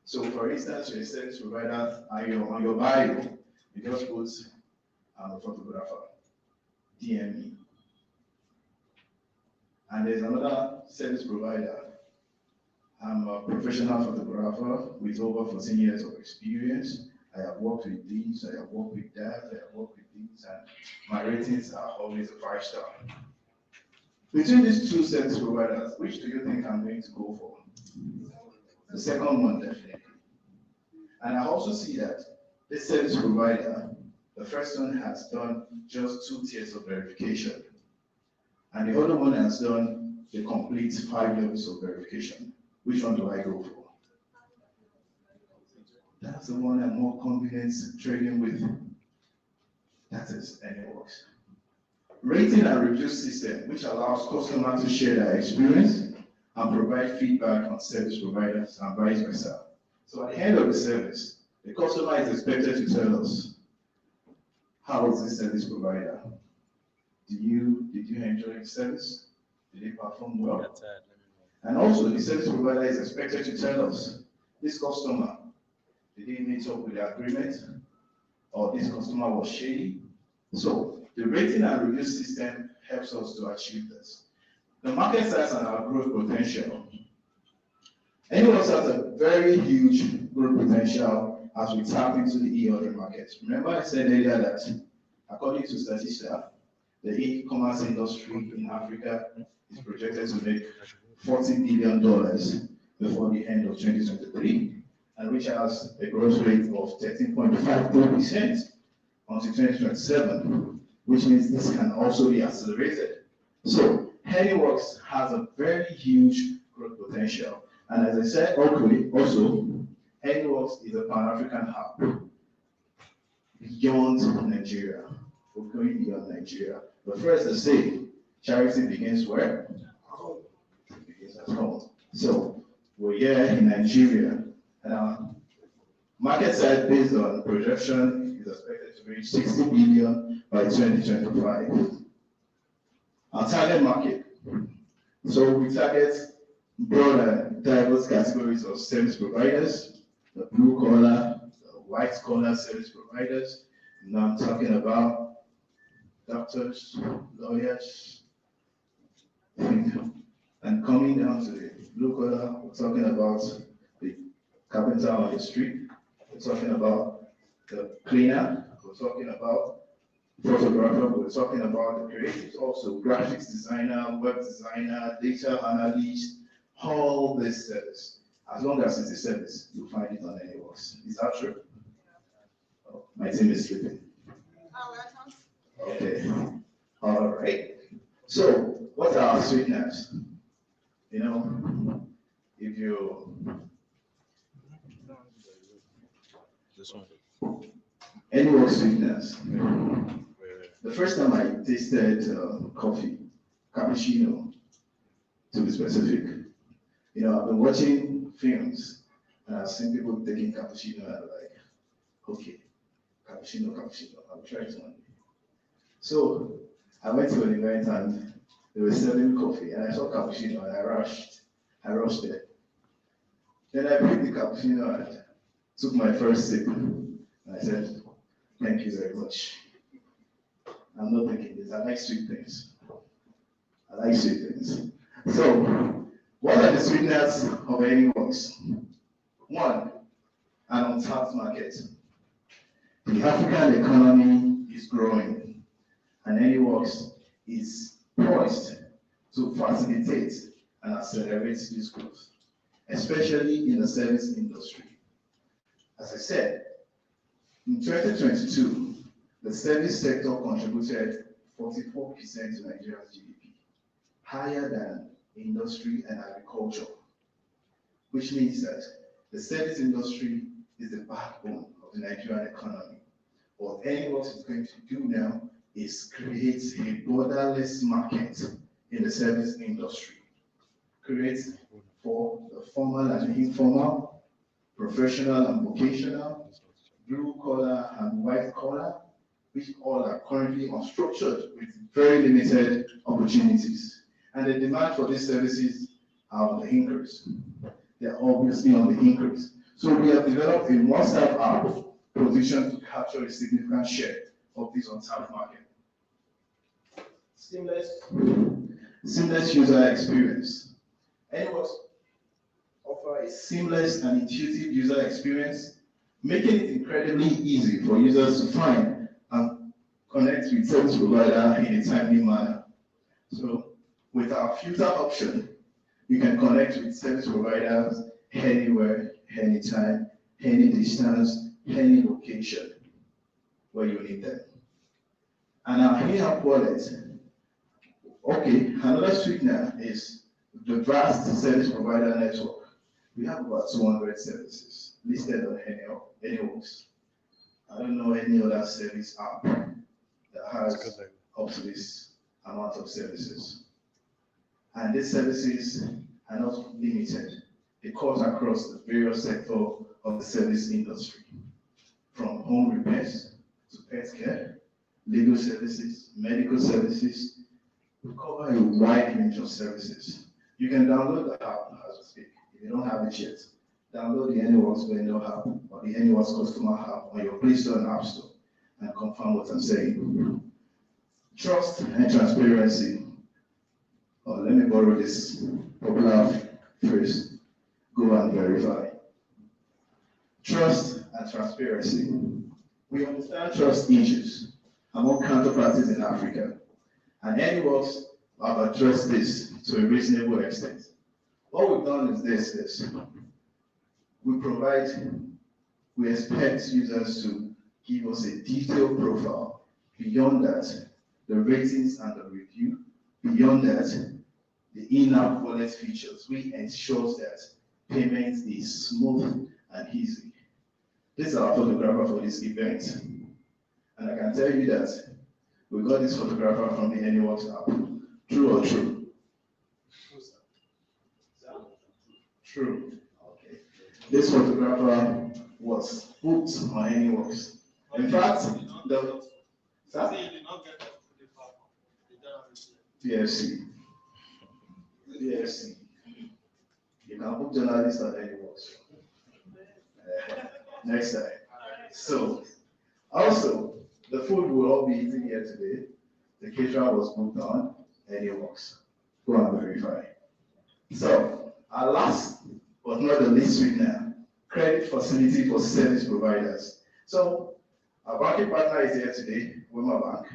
So for instance, you're a service provider, on your bio, you just put, I'm a photographer, DME. And there's another service provider. I'm a professional photographer with over 14 years of experience. I have worked with these, I have worked with that, I have worked with these, and my ratings are always a 5-star. Between these two service providers, which do you think I'm going to go for? The second one, definitely. And I also see that this service provider, the first one has done just 2 tiers of verification, and the other one has done the complete 5 levels of verification. Which one do I go for? That's the one I'm more confident trading with. That is ANYWORKX. Rating and review system, which allows customers to share their experience and provide feedback on service providers and vice versa. So at the end of the service, the customer is expected to tell us, how is this service provider? Did you enjoy the service? Did they perform well? And also, the service provider is expected to tell us, this customer, did they meet up with the agreement? Or this customer was shady? So the rating and review system helps us to achieve this. The market size and our growth potential. ANYWORKX has a very huge growth potential as we tap into the e-order market. Remember I said earlier that according to Statista, the e-commerce industry in Africa is projected to make $14 billion before the end of 2023, and which has a growth rate of 13.54% until 2027, which means this can also be accelerated. So ANYWORKX has a very huge growth potential. And as I said, also, ANYWORKX is a Pan-African hub beyond Nigeria. We're going beyond Nigeria. But first, to say, charity begins where? It begins at home. So we're here in Nigeria, and our market size based on projection is expected to reach 60 billion by 2025. Our target market. So we target broad and diverse categories of service providers, the blue collar, the white collar service providers. Now I'm talking about doctors, lawyers, and coming down to the blue collar, we're talking about the carpenter on the street, we're talking about the cleaner, we're talking about photographer, we're talking about the creatives, also graphics designer, web designer, data analyst, all this service. As long as it's a service, you'll find it on ANYWORKX. Is that true? Oh, my team is sleeping. Okay. All right. So, what are our sweeteners? You know, if you ANYWORKX sweeteners. The first time I tasted coffee, cappuccino, to be specific, you know, I've been watching films and I've seen people taking cappuccino and I'm like, okay, cappuccino, I'll try it one day. So I went to an event and they were selling coffee and I saw cappuccino and I rushed there. Then I picked the cappuccino and took my first sip and I said, thank you very much. I'm not taking this, I like sweet things. So, what are the sweeteners of ANYWORKX? One, an untapped market. The African economy is growing, and ANYWORKX is poised to facilitate and accelerate this growth, especially in the service industry. As I said, in 2022, the service sector contributed 44% to Nigeria's GDP, higher than industry and agriculture, which means that the service industry is the backbone of the Nigerian economy. What ANYWORKX is going to do now is create a borderless market in the service industry. Create for the formal and informal, professional and vocational, blue collar and white collar, which all are currently unstructured with very limited opportunities. And the demand for these services are on the increase. They're obviously on the increase. So we have developed a WhatsApp app positioned to capture a significant share of this untapped market. Seamless user experience. ANYWORKX offer a seamless and intuitive user experience, making it incredibly easy for users to find and connect with service provider in a timely manner. So with our filter option, you can connect with service providers anywhere, anytime, any distance, any location where you need them. And our in-app wallet, okay, another sweetener is the vast service provider network. We have about 200 services listed on ANYWORKX. I don't know any other service app that has up to this amount of services. And these services are not limited. They cut across the various sectors of the service industry, from home repairs to pet care, legal services, medical services. We cover a wide range of services. You can download the app as we speak. If you don't have it yet, download the ANYWORKX vendor app or the ANYWORKX customer app on your Play Store and App Store and confirm what I'm saying. Trust and transparency. Or let me borrow this popular phrase, go and verify. Trust and transparency. We understand trust issues among counterparties in Africa, and ANYWORKX have addressed this to a reasonable extent. What we've done is this, we expect users to give us a detailed profile. Beyond that, the ratings and the review. Beyond that, the in-app wallet features, we ensure that payment is smooth and easy. This is our photographer for this event. And I can tell you that we got this photographer from the ANYWORKX app. True or true? True. Okay. This photographer was booked on ANYWORKX. In fact, the PFC. You can book journalists on ANYWORKX. Next time. So, also, the food will all be eaten here today. The caterer was booked on ANYWORKX. Go and verify. So, our last but not the least sweetener, credit facility for service providers. So, our banking partner is here today, Wema Bank,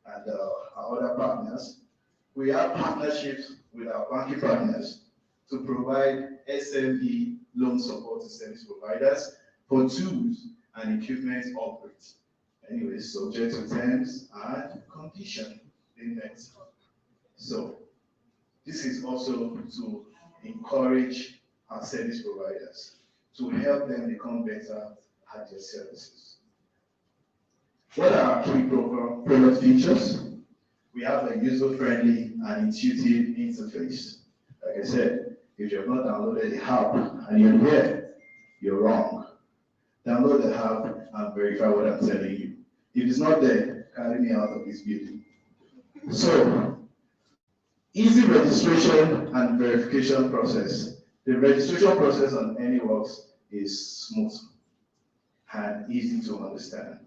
and our other partners. We have partnerships with our banking partners to provide SME loan support to service providers for tools and equipment upgrades. Anyway, subject to terms and conditions being met. So, this is also to encourage our service providers to help them become better at their services. What are our key product features? We have a user-friendly and intuitive interface. Like I said, if you have not downloaded the app and you're here, you're wrong. Download the app and verify what I'm telling you. If it's not there, carry me out of this building. So, easy registration and verification process. The registration process on ANYWORKX is smooth and easy to understand.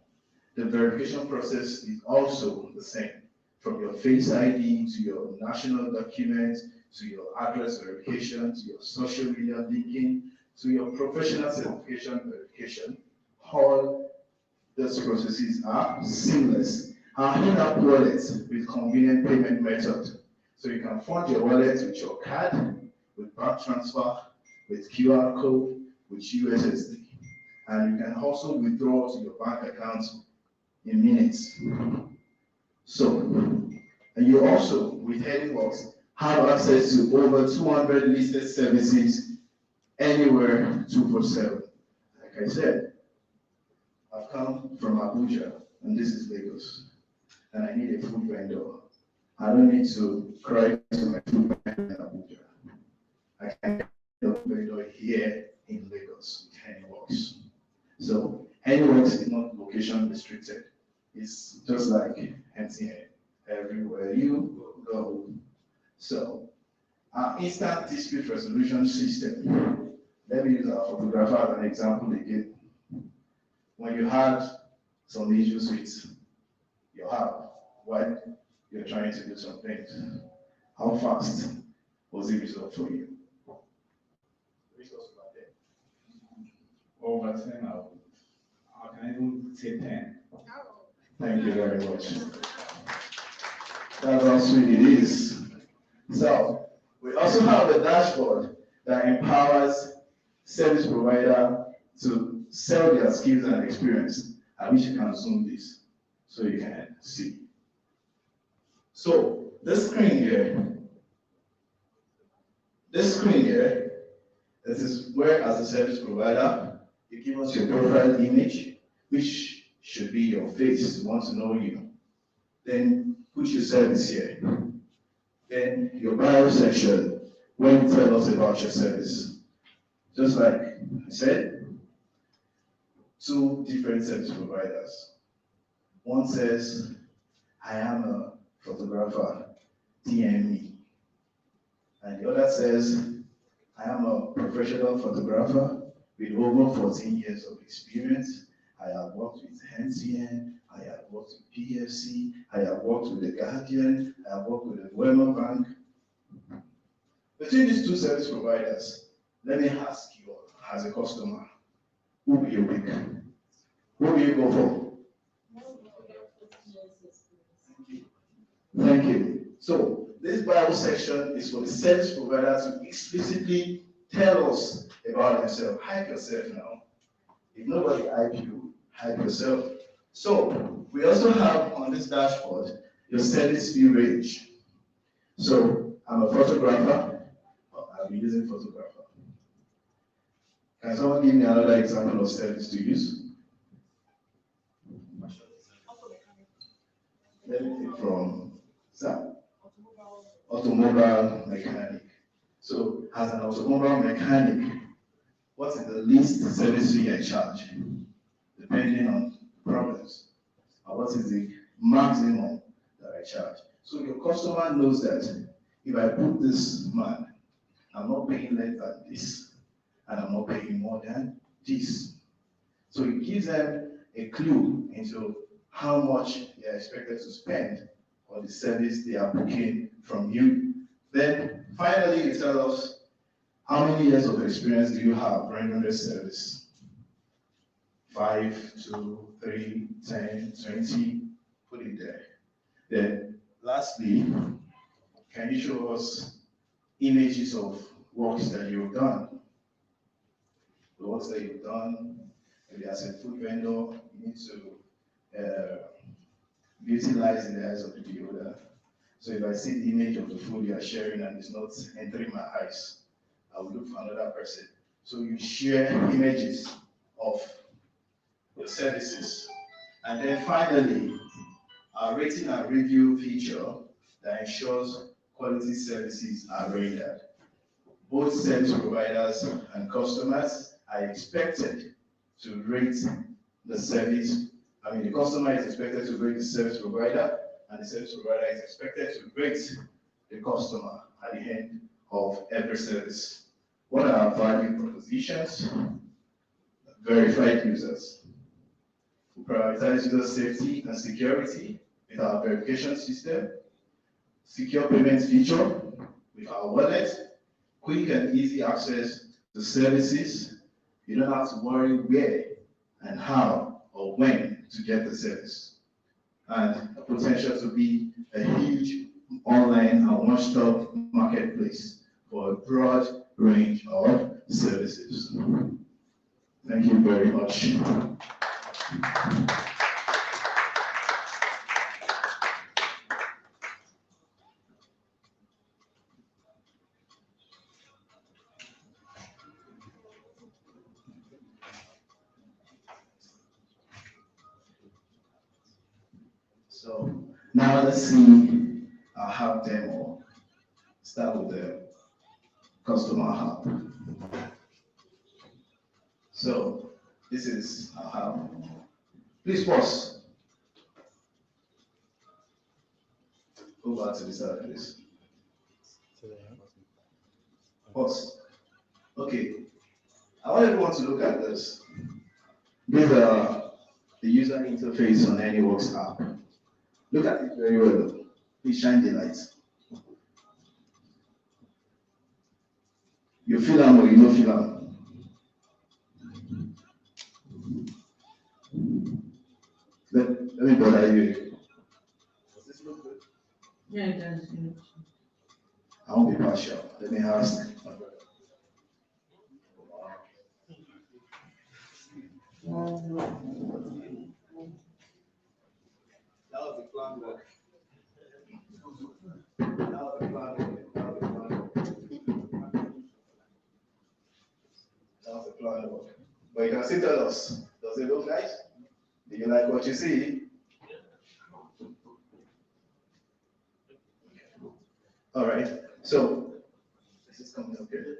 The verification process is also the same, from your Face ID to your national documents, to your address verification, to your social media linking, to your professional certification verification. All those processes are seamless. Our in-app wallet with convenient payment method. So you can fund your wallet with your card, with bank transfer, with QR code, with USSD. And you can also withdraw to your bank account in minutes. So, and you also, with ANYWORKX, have access to over 200 listed services anywhere 247. Like I said, I've come from Abuja, and this is Lagos, and I need a food vendor. I don't need to cry to my food vendor in Abuja. I can get a vendor here in Lagos with ANYWORKX. So, ANYWORKX is not location restricted. It's just like MTN, everywhere you go. So, our instant dispute resolution system. Let me use our photographer as an example again. When you had some issues with your app while you're trying to do some things, how fast was it resolved for you?
Over 10 hours. I can even say 10.
Thank you very much. That's how sweet it is. So, we also have a dashboard that empowers service provider to sell their skills and experience. I wish you can zoom this so you can see. So this screen here, this is where, as a service provider, you give us your profile image, which should be your face. We want to know you. Then put your service here. Then your bio section, where you tell us about your service. Just like I said, 2 different service providers. One says, I am a photographer, DM me. And the other says, I am a professional photographer with over 14 years of experience. I have worked with NCN, I have worked with PFC, I have worked with The Guardian, I have worked with the Wema Bank. Between these 2 service providers, let me ask you as a customer, who will you pick? Who will you go for? Thank you. So this Bible section is for the service provider to explicitly tell us about themselves. Hype yourself now. If nobody hype you, hype yourself. So we also have on this dashboard your service fee range. So I'm a photographer. I'll be using photographer. Can someone give me another example of service to use? Let me take from Sam. Automobile mechanic. So as an automobile mechanic, what is the least service fee I charge? Depending on problems. And what is the maximum that I charge? So your customer knows that if I put this man, I'm not paying less than this, and I'm not paying more than this. So it gives them a clue into how much they are expected to spend on the service they are booking from you. Then finally, you tell us how many years of experience do you have rendering this service? 5, 2, 3, 10, 20, put it there. Then lastly, can you show us images of works that you've done? The works that you've done, maybe as a food vendor, you need to utilize in the eyes of the beholder. So if I see the image of the food you are sharing and it's not entering my eyes, I will look for another person. So you share images of the services. And then finally, our rating and review feature that ensures quality services are rendered. Both service providers and customers are expected to rate the service. The customer is expected to rate the service provider, and the service provider is expected to rate the customer at the end of every service. What are our value propositions? Verified users. We prioritize user safety and security with our verification system, secure payment feature with our wallet, quick and easy access to services. You don't have to worry where and how or when to get the service. And a potential to be a huge online and one-stop marketplace for a broad range of services. Thank you very much. So now let's see our hub demo. Start with the customer hub. So this is our hub. Please pause. Go back to the start, please. Pause. Okay. I want everyone to look at this. These are the user interface on ANYWORKX app. Look at it very well. Please shine the light. You feel them or you don't feel them? Let me bother you. Does this look good?
Yeah, it does.
I won't be partial. Let me ask my brother. was the plan work. That was the plan work. That was the plan work. But you can still tell us, does it look nice? Do you like what you see? All right, so this is coming up here.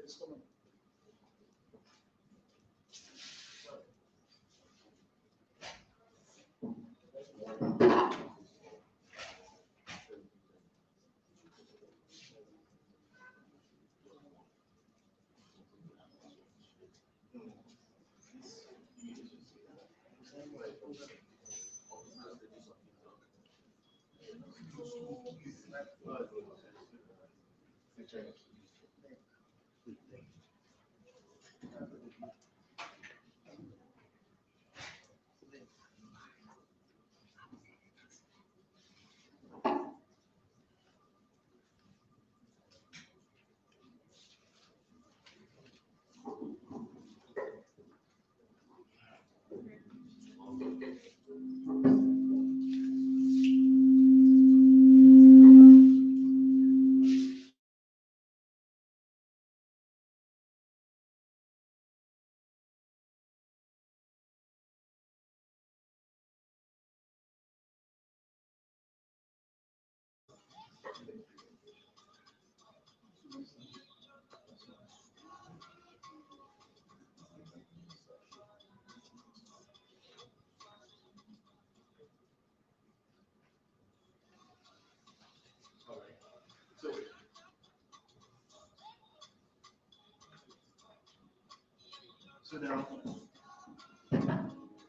So now,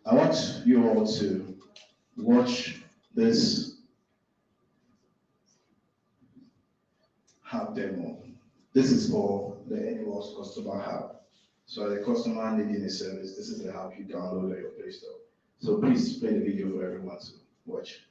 I want you all to watch this hub demo. This is for the ANYWORKX customer hub. So the customer needing a service, this is the hub you download on your Play Store. So please play the video for everyone to watch.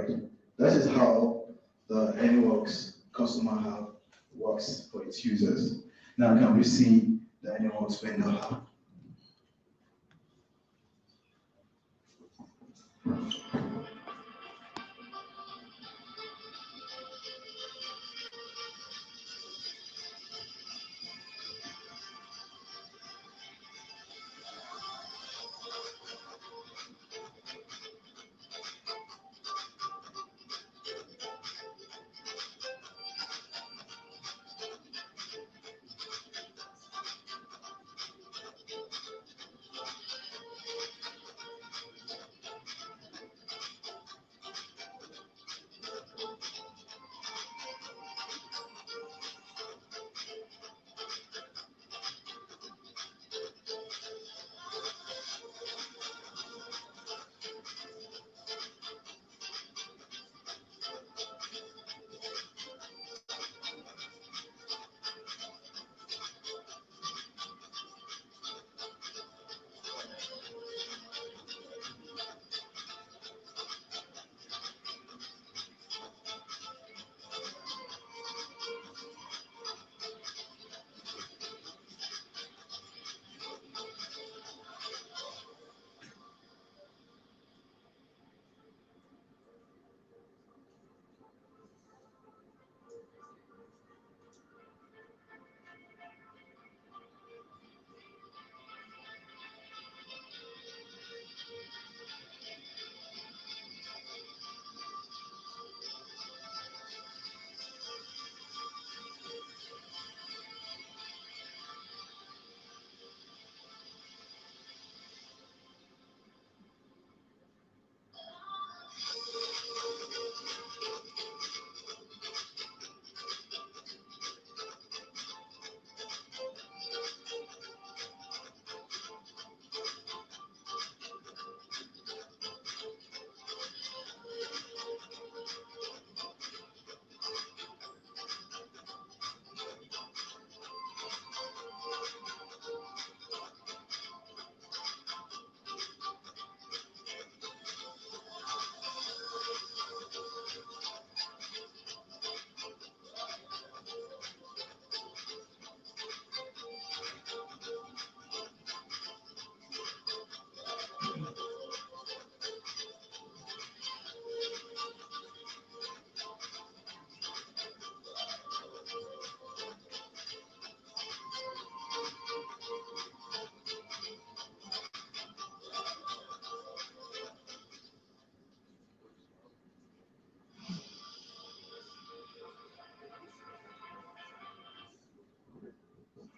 right, that is how the ANYWORKX customer hub works for its users. Now, can we see the ANYWORKX vendor hub?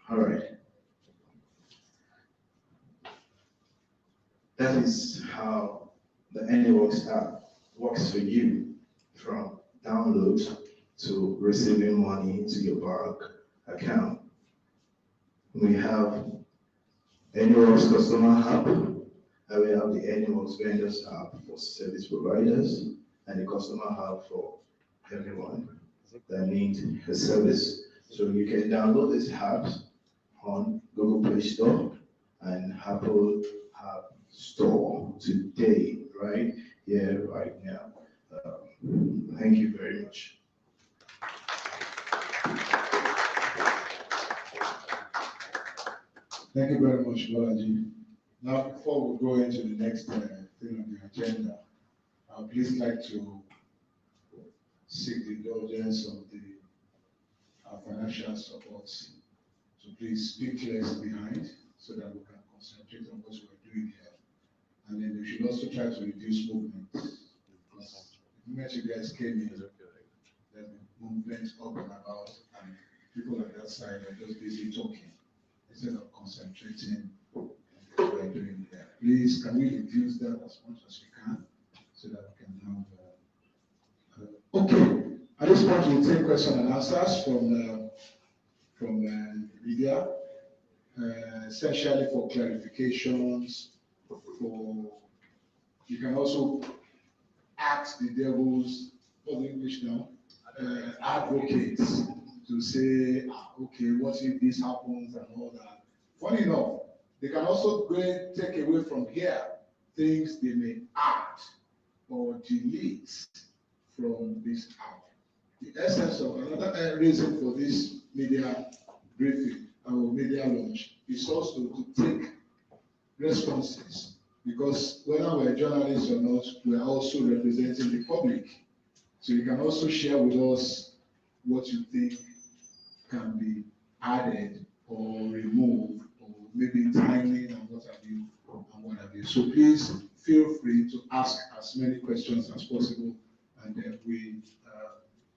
All right. That is how the ANYWORKX app works for you, from download to receiving money to your bank account. We have ANYWORKX customer hub, and we have the ANYWORKX vendors hub for service providers, and the customer hub for everyone that needs a service. So you can download these apps on Google Play Store and Apple App Store today, right here, right now. Thank you very much.
Thank you very much, Bolaji. Now, before we go into the next thing on the agenda, please like to seek the indulgence of the financial support. So please speak less behind so that we can concentrate on what we're doing here. And then we should also try to reduce movement, because the moment you guys came in, there's been movement up and about, and people on that side are just busy talking instead of concentrating on what we're doing here. Please, can we reduce that as much as we can so that we can have okay. At this point, we'll take question and answers from media, essentially for clarifications. You can also ask the devil's, what's the English now? Advocates to say, okay, what if this happens and all that. Funny enough, they can also take away from here things they may add or delete from this app. The essence of another reason for this media briefing, our media launch, is also to take responses, because whether we're journalists or not, we're also representing the public. So you can also share with us what you think can be added or removed, or maybe timing and what have you, and what have you. So please feel free to ask as many questions as possible, and then we,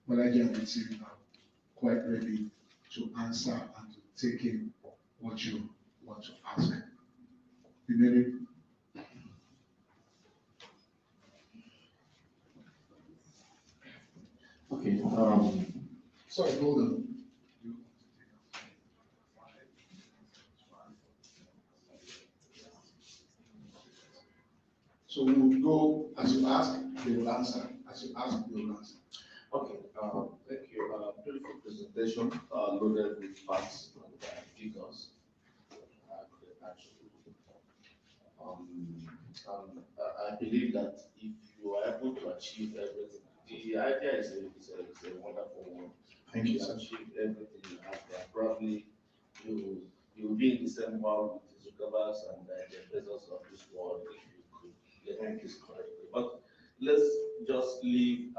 Malaji and the team are quite ready to answer and to take in what you want to ask.
Okay.
Sorry, hold on. So we will go as you ask, they will answer. As you ask, they will answer.
Okay, thank you. Beautiful presentation, loaded with facts and figures. I believe that if you are able to achieve everything, the idea is a wonderful one.
Thank you,
to
sir.
achieve everything you have there. Probably you will be in the same world with the Zuckerbergs and the Bezos of this world if you could get this correctly. But let's just leave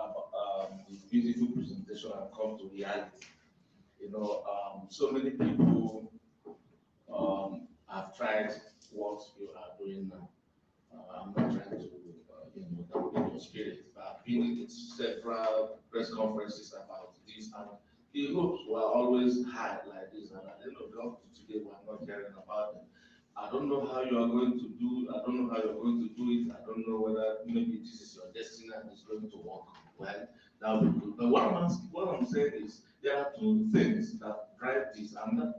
this beautiful presentation and come to reality. You know, so many people have tried what you are doing now. I'm not trying to, dampen your spirit. I've been in several press conferences about this, and the hopes were always high like this. And at the end of the day, today we're not hearing about them. I don't know how you are going to do. I don't know how you're going to do it. I don't know whether maybe this is your destiny and it's going to work well. That would be good. But what I'm saying is there are two things that drive this, and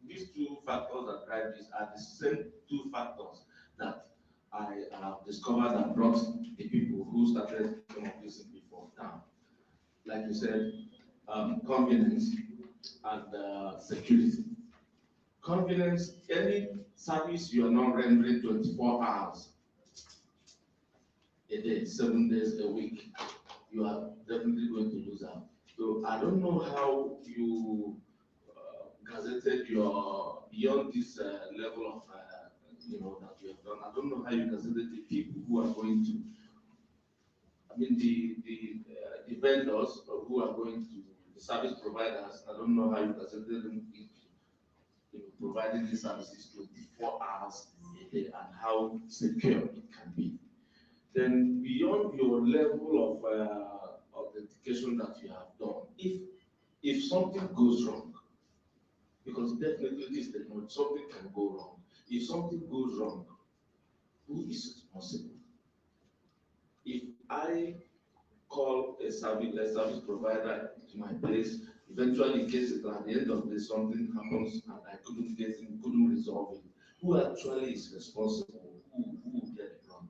these two factors that drive this are the same two factors that I have discovered and brought the people who started some of this before down. Like you said, convenience and security. Convenience, any service you are not rendering 24 hours a day, 7 days a week, you are definitely going to lose out. So I don't know how you gazetted your beyond this level of that you have done. I don't know how you gazetted the people who are going to. I mean the vendors who are going to the service providers. I don't know how you gazetted them providing these services 24 hours a day and how secure it can be. Then beyond your level of dedication that you have done, if something goes wrong, because definitely this technology, something can go wrong. If something goes wrong, who is responsible? If I call a service provider to my place, eventually in case at the end of the day something happens and I couldn't resolve it, who actually is responsible? Who will get it wrong?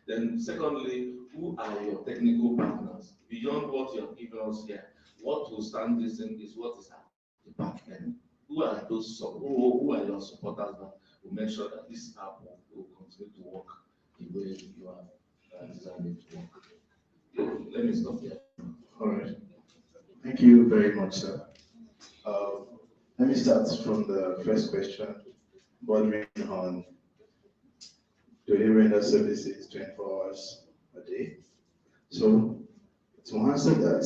Then secondly, who are your technical partners? Beyond what you have given us here, what will stand this in is what is at the back end. Who are those? Who are your supporters that will make sure that this app will continue to work the way you have designed it to work? Let me stop here.
All right. Thank you very much, sir. Let me start from the first question, bordering on do they render services 24 hours a day? So, to answer that,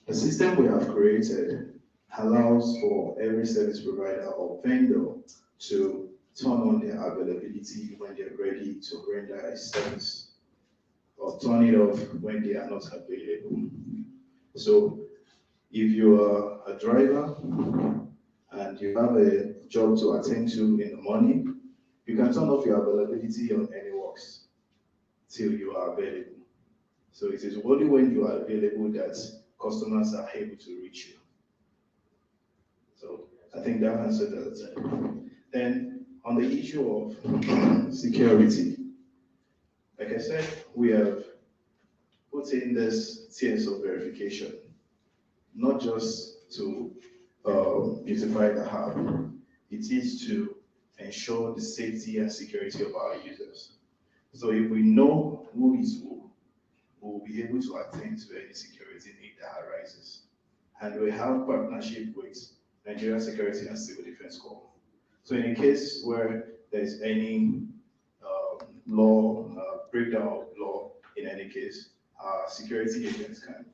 the system we have created allows for every service provider or vendor to turn on their availability when they're ready to render a service, or turn it off when they are not available. So if you are a driver and you have a job to attend to in the morning, you can turn off your availability on ANYWORKX till you are available. So it is only when you are available that customers are able to reach you. So I think that answered that. Then on the issue of security, like I said, we have put in this tiers of verification, not just to beautify the app. It is to ensure the safety and security of our users. So if we know who is who, we be able to attend to any security need that arises. And we have partnership with Nigerian Security and Civil Defense Corps. So in a case where there's any law, breakdown of law in any case, our security agents can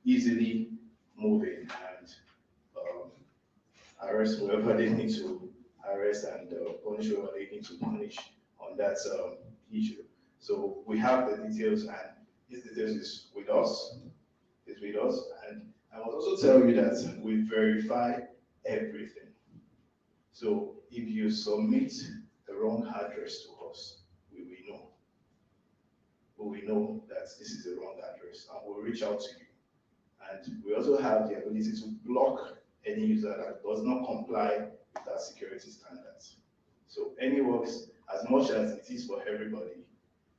easily move in and arrest whoever they need to arrest and punish whoever they need to punish on that issue. So we have the details, and these details is with us, and I must also tell you that we verify everything. So if you submit the wrong address to us, we will know. We will know that this is the wrong address, and we'll reach out to you. And we also have the ability to block any user that does not comply with our security standards. So ANYWORKX, as much as it is for everybody,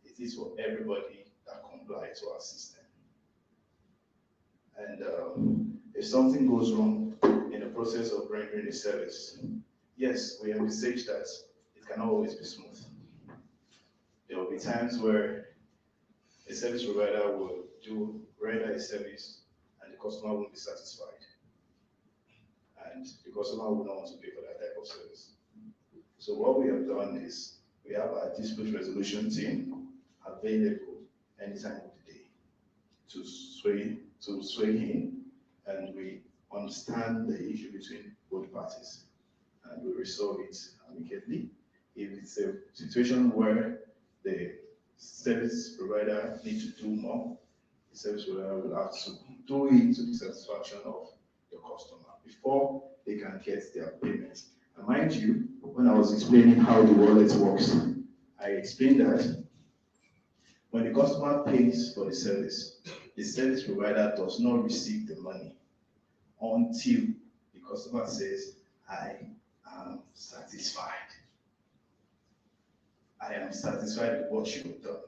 it is for everybody that complies to our system. And if something goes wrong in the process of rendering a service, yes, we envisage that it cannot always be smooth. There will be times where a service provider will render a service and the customer won't be satisfied. And the customer will not want to pay for that type of service. So what we have done is we have our dispute resolution team available any time of the day to sway in, and we understand the issue between both parties and we resolve it amicably. If it's a situation where the service provider needs to do more, the service provider will have to do it to the satisfaction of the customer before they can get their payments. And mind you, when I was explaining how the wallet works, I explained that when the customer pays for the service provider does not receive the money until the customer says, I am satisfied. I am satisfied with what you have done.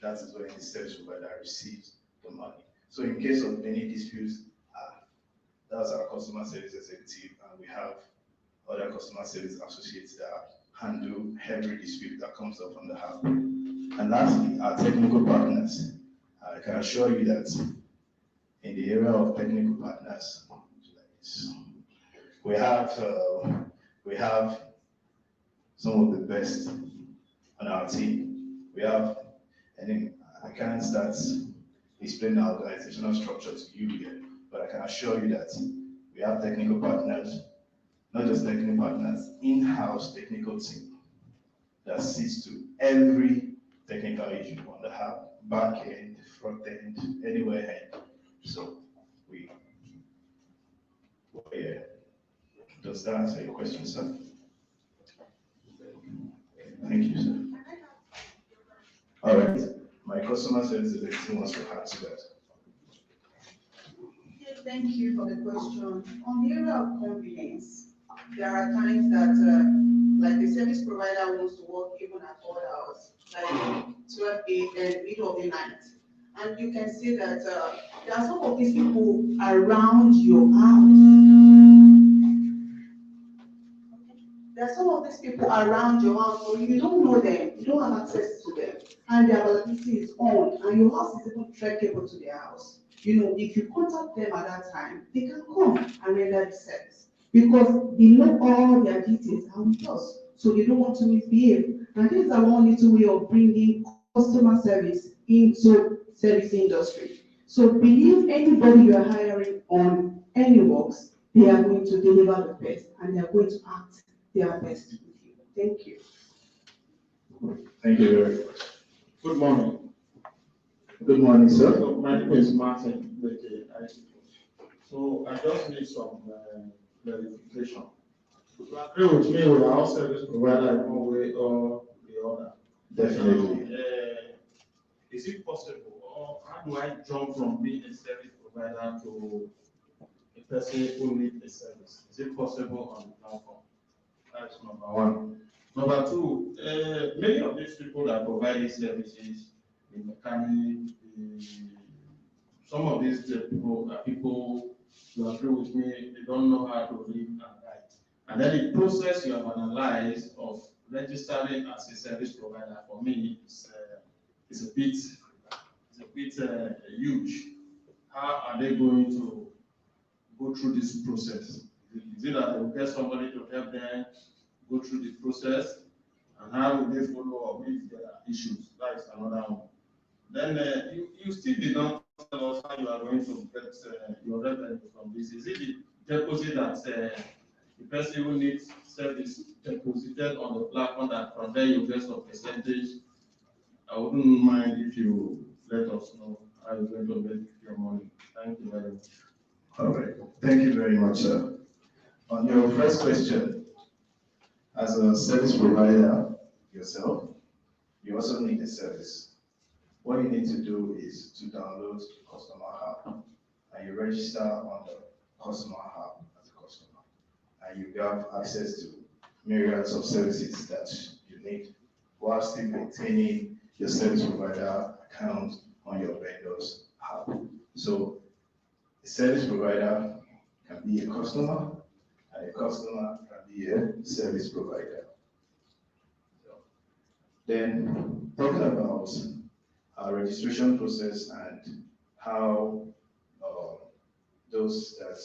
That is when the service provider receives the money. So in case of any disputes, that's our customer service executive, and we have other customer service associates that handle every dispute that comes up on the app. And lastly, our technical partners. I can assure you that in the area of technical partners, we have some of the best on our team. We have, and I can't start explaining our organizational structure to you yet, but I can assure you that we have technical partners, not just technical partners, in-house technical team that sees to every technical issue on the app, back end, front end, anywhere end. So yeah. Does that answer your question, sir? Thank you, sir. All right. My customer service executive wants to add to that.
Yes, thank you for the question. On the area of convenience, there are times that, like the service provider wants to work even at odd hours, like 12 a.m., middle of the night. And you can see that there are some of these people around your house. There are some of these people around your house, so you don't know them, you don't have access to them, and their availability is on, and your house is even trackable to their house. You know, if you contact them at that time, they can come and render the service because they know all their details are with us, so they don't want to misbehave. And this is our one little way of bringing customer service into service industry. So believe anybody you are hiring on ANYWORKX, they are going to deliver the best and they are going to act their best with you. Thank you.
Thank you very much.
Good morning.
Good morning, sir.
So my name is Martin. So I just need some clarification. You agree with me with our service provider in one way or the other?
Definitely.
Is it possible, or how do I jump from being a service provider to a person who needs a service? Is it possible on the platform? That's number one. Number two, many of these people that provide these services, the mechanic, some of these people are people, you agree with me, they don't know how to read and write. And then the process you have analyzed of registering as a service provider, for me, is a bit bit huge. How are they going to go through this process? Is it that they will get somebody to help them go through the process? And how will they follow up with their issues? That is another one. Then you still did not tell us how you are going to get your revenue from this. Is it the deposit that the person who needs service deposited on the platform that from there you get some percentage? I wouldn't mind if you let us know how you're going to get your money. Thank you very much.
All right, thank you very much, sir. On your first question, as a service provider yourself, you also need a service. What you need to do is to download the customer hub, and you register on the customer hub as a customer, and you have access to myriads of services that you need while still maintaining your service provider account on your vendor's hub. So a service provider can be a customer, and a customer can be a service provider. Then, talking about our registration process and how those that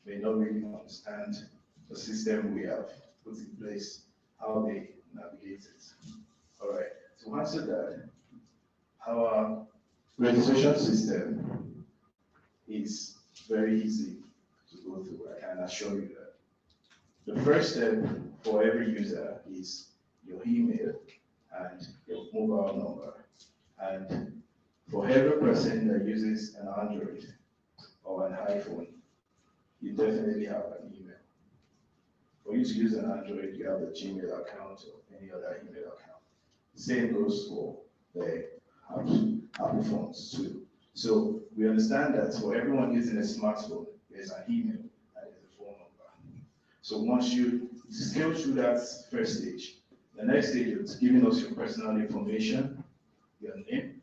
may not really understand the system we have put in place, how they navigate it. All right, to answer that, our registration system is very easy to go through. I can assure you that. The first step for every user is your email and your mobile number. And for every person that uses an Android or an iPhone, you definitely have an email. For you to use an Android, you have a Gmail account or any other email account. Same goes for the Apple phones too. So we understand that for everyone using a smartphone, there's an email and there's a phone number. So once you scale through that first stage, the next stage is giving us your personal information, your name,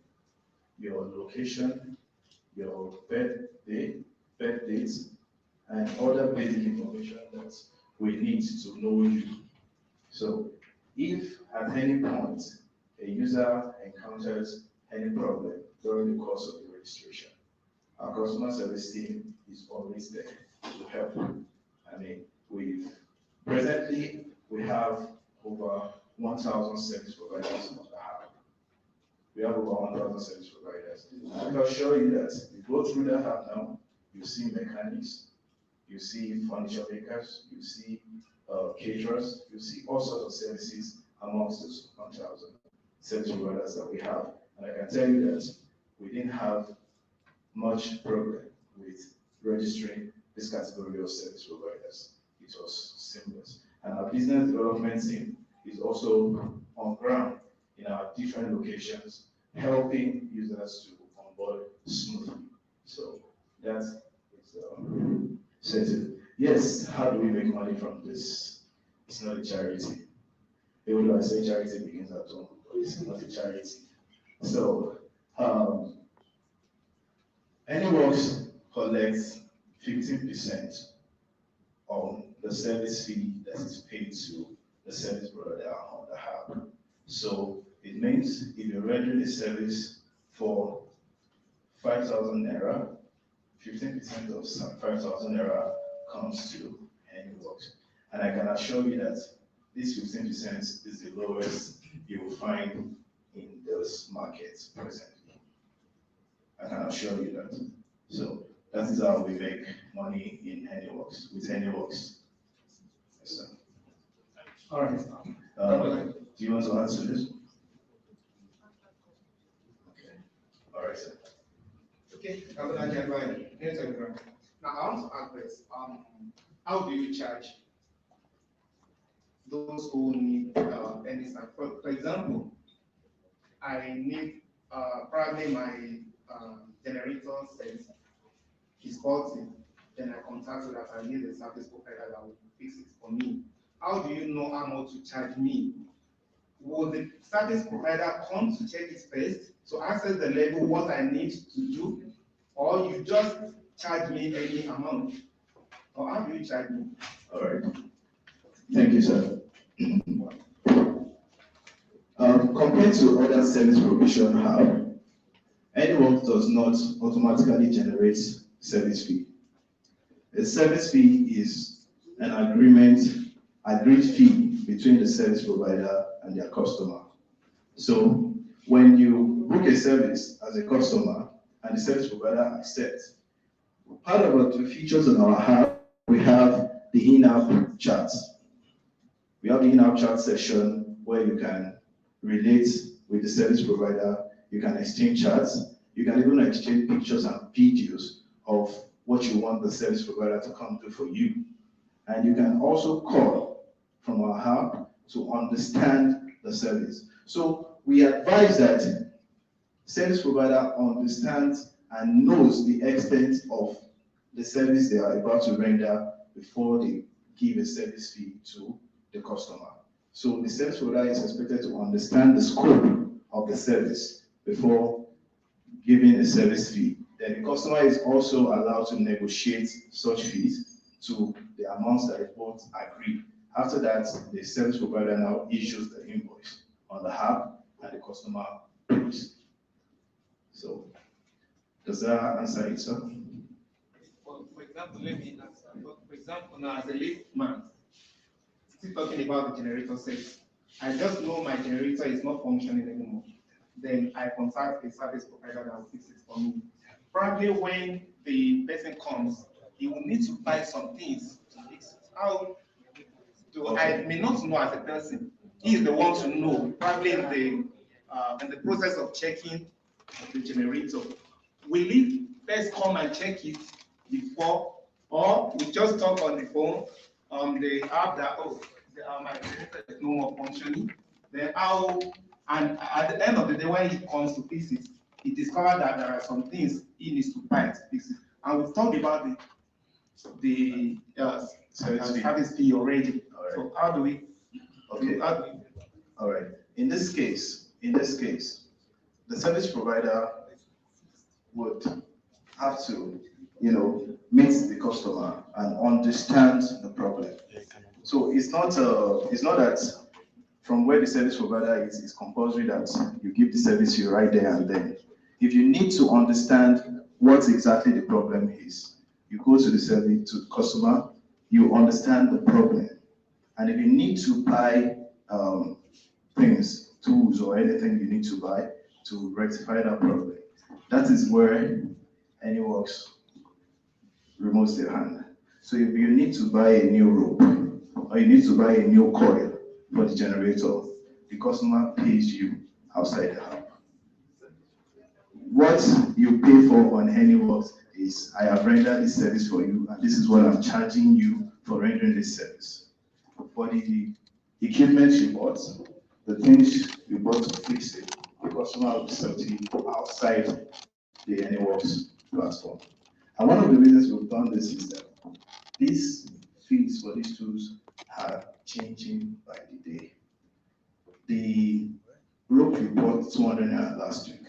your location, your birthday, birth dates, and other basic information that we need to know you. So if at any point a user encounters any problem during the course of the registration, our customer service team is always there to help. I mean, presently we have over 1,000 service providers on the hub. We have over 1,000 service providers. I can assure you that if you go through the hub now, you see mechanics, you see furniture makers, you see caterers, you see all sorts of services amongst those 1,000 service providers that we have. And I can tell you that we didn't have much problem with registering this category of service providers. It was seamless. And our business development team is also on ground in our different locations, helping users to onboard smoothly. So that is settled. Yes, how do we make money from this? It's not a charity. Even though I say charity begins at home, but it's not a charity. So, ANYWORKX collects 15% on the service fee that is paid to the service provider on the hub. So it means if you render the service for 5,000 naira, 15% of 5,000 naira comes to ANYWORKX. And I can assure you that this 15% is the lowest you will find in those markets presently. I can assure you that. So that is how we make money in ANYWORKX, with ANYWORKX. Yes, sir.
All right.
Do you want to answer this? Okay. All right, sir.
Okay, now I want to ask this. How do you charge those who need any support? For example, I need probably my generator says is faulty, then I contact so that I need a service provider that will fix it for me. How do you know how much to charge me? Will the service provider come to check it first to access the level what I need to do, or you just charge me any amount? Or how do you charge me?
All right. Thank you, sir. Compared to other service provision hub, ANYWORKX ANYWORKX does not automatically generate service fee. A service fee is an agreed fee between the service provider and their customer. So when you book a service as a customer and the service provider accepts, part of the features on our app, we have the in-app chat. We have the in-app chat session where you can relate with the service provider, you can exchange chats, you can even exchange pictures and videos of what you want the service provider to come do for you. And you can also call from our app to understand the service. So we advise that service provider understands and knows the extent of the service they are about to render before they give a service fee to the customer. So the service provider is expected to understand the scope of the service before giving a service fee. Then the customer is also allowed to negotiate such fees to the amounts that they both agree. After that, the service provider now issues the invoice on the app and the customer pays. So, does that answer it, sir?
Well, for example, let me answer. For example, now as a lift man, still talking about the generator says, I just know my generator is not functioning anymore. Then I contact a service provider that will fix it for me. Probably when the person comes, he will need to buy some things to fix it. How do I may not know as a person? He is the one to know. Probably in the process of checking the generator, will he first come and check it before, or we just talk on the phone on the app that my generator is no more functioning? Then how? And at the end of the day, when he comes to fix it, he discovered that there are some things he needs to buy to fix it. And we've talked about the service fee already. Right. So how do we?
Okay. All right. In this case, the service provider would have to, meet the customer and understand the problem. So it's not that from where the service provider is, it's compulsory that you give the service fee right there and then. If you need to understand what exactly the problem is, you go to the customer, you understand the problem. And if you need to buy things, tools or anything you need to buy to rectify that problem, that is where ANYWORKX removes their hand. So if you need to buy a new rope or you need to buy a new coil for the generator, the customer pays you outside the app. What you pay for on ANYWORKX is, I have rendered this service for you, and this is what I'm charging you for rendering this service. For the equipment you bought, the things you bought to fix it, the customer will sell to you outside the ANYWORKX platform. And one of the reasons we've done this is that these fees for these tools are changing by the day. The rope we bought 200 naira last week.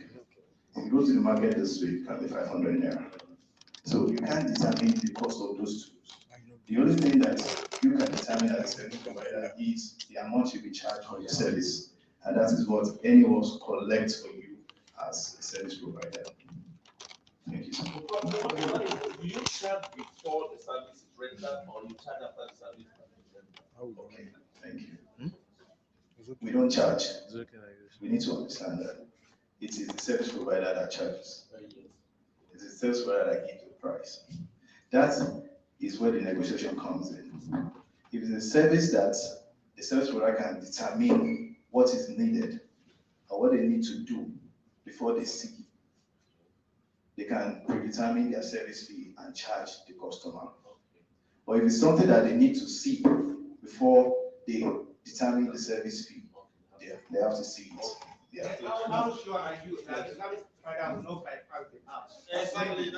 If you go to the market this week, it can be 500 naira. So you can't determine the cost of those tools. The only thing that you can determine as a service provider is the amount you be charged for your service. And that is what ANYWORKX collects for you as a service provider. Thank you.
Do you charge before the service is rendered or you charge after the service is rendered?
Okay, thank you. We don't charge. We need to understand that it is the service provider that charges. It is the service provider that gives the price. That is where the negotiation comes in. If it's a service that the service provider can determine what is needed or what they need to do before they see, they can predetermine their service fee and charge the customer. Or if it's something that they need to see before they determine the service fee, they have to see it. Yeah.
How sure are you that the service provider will not bypass the app?
Exactly.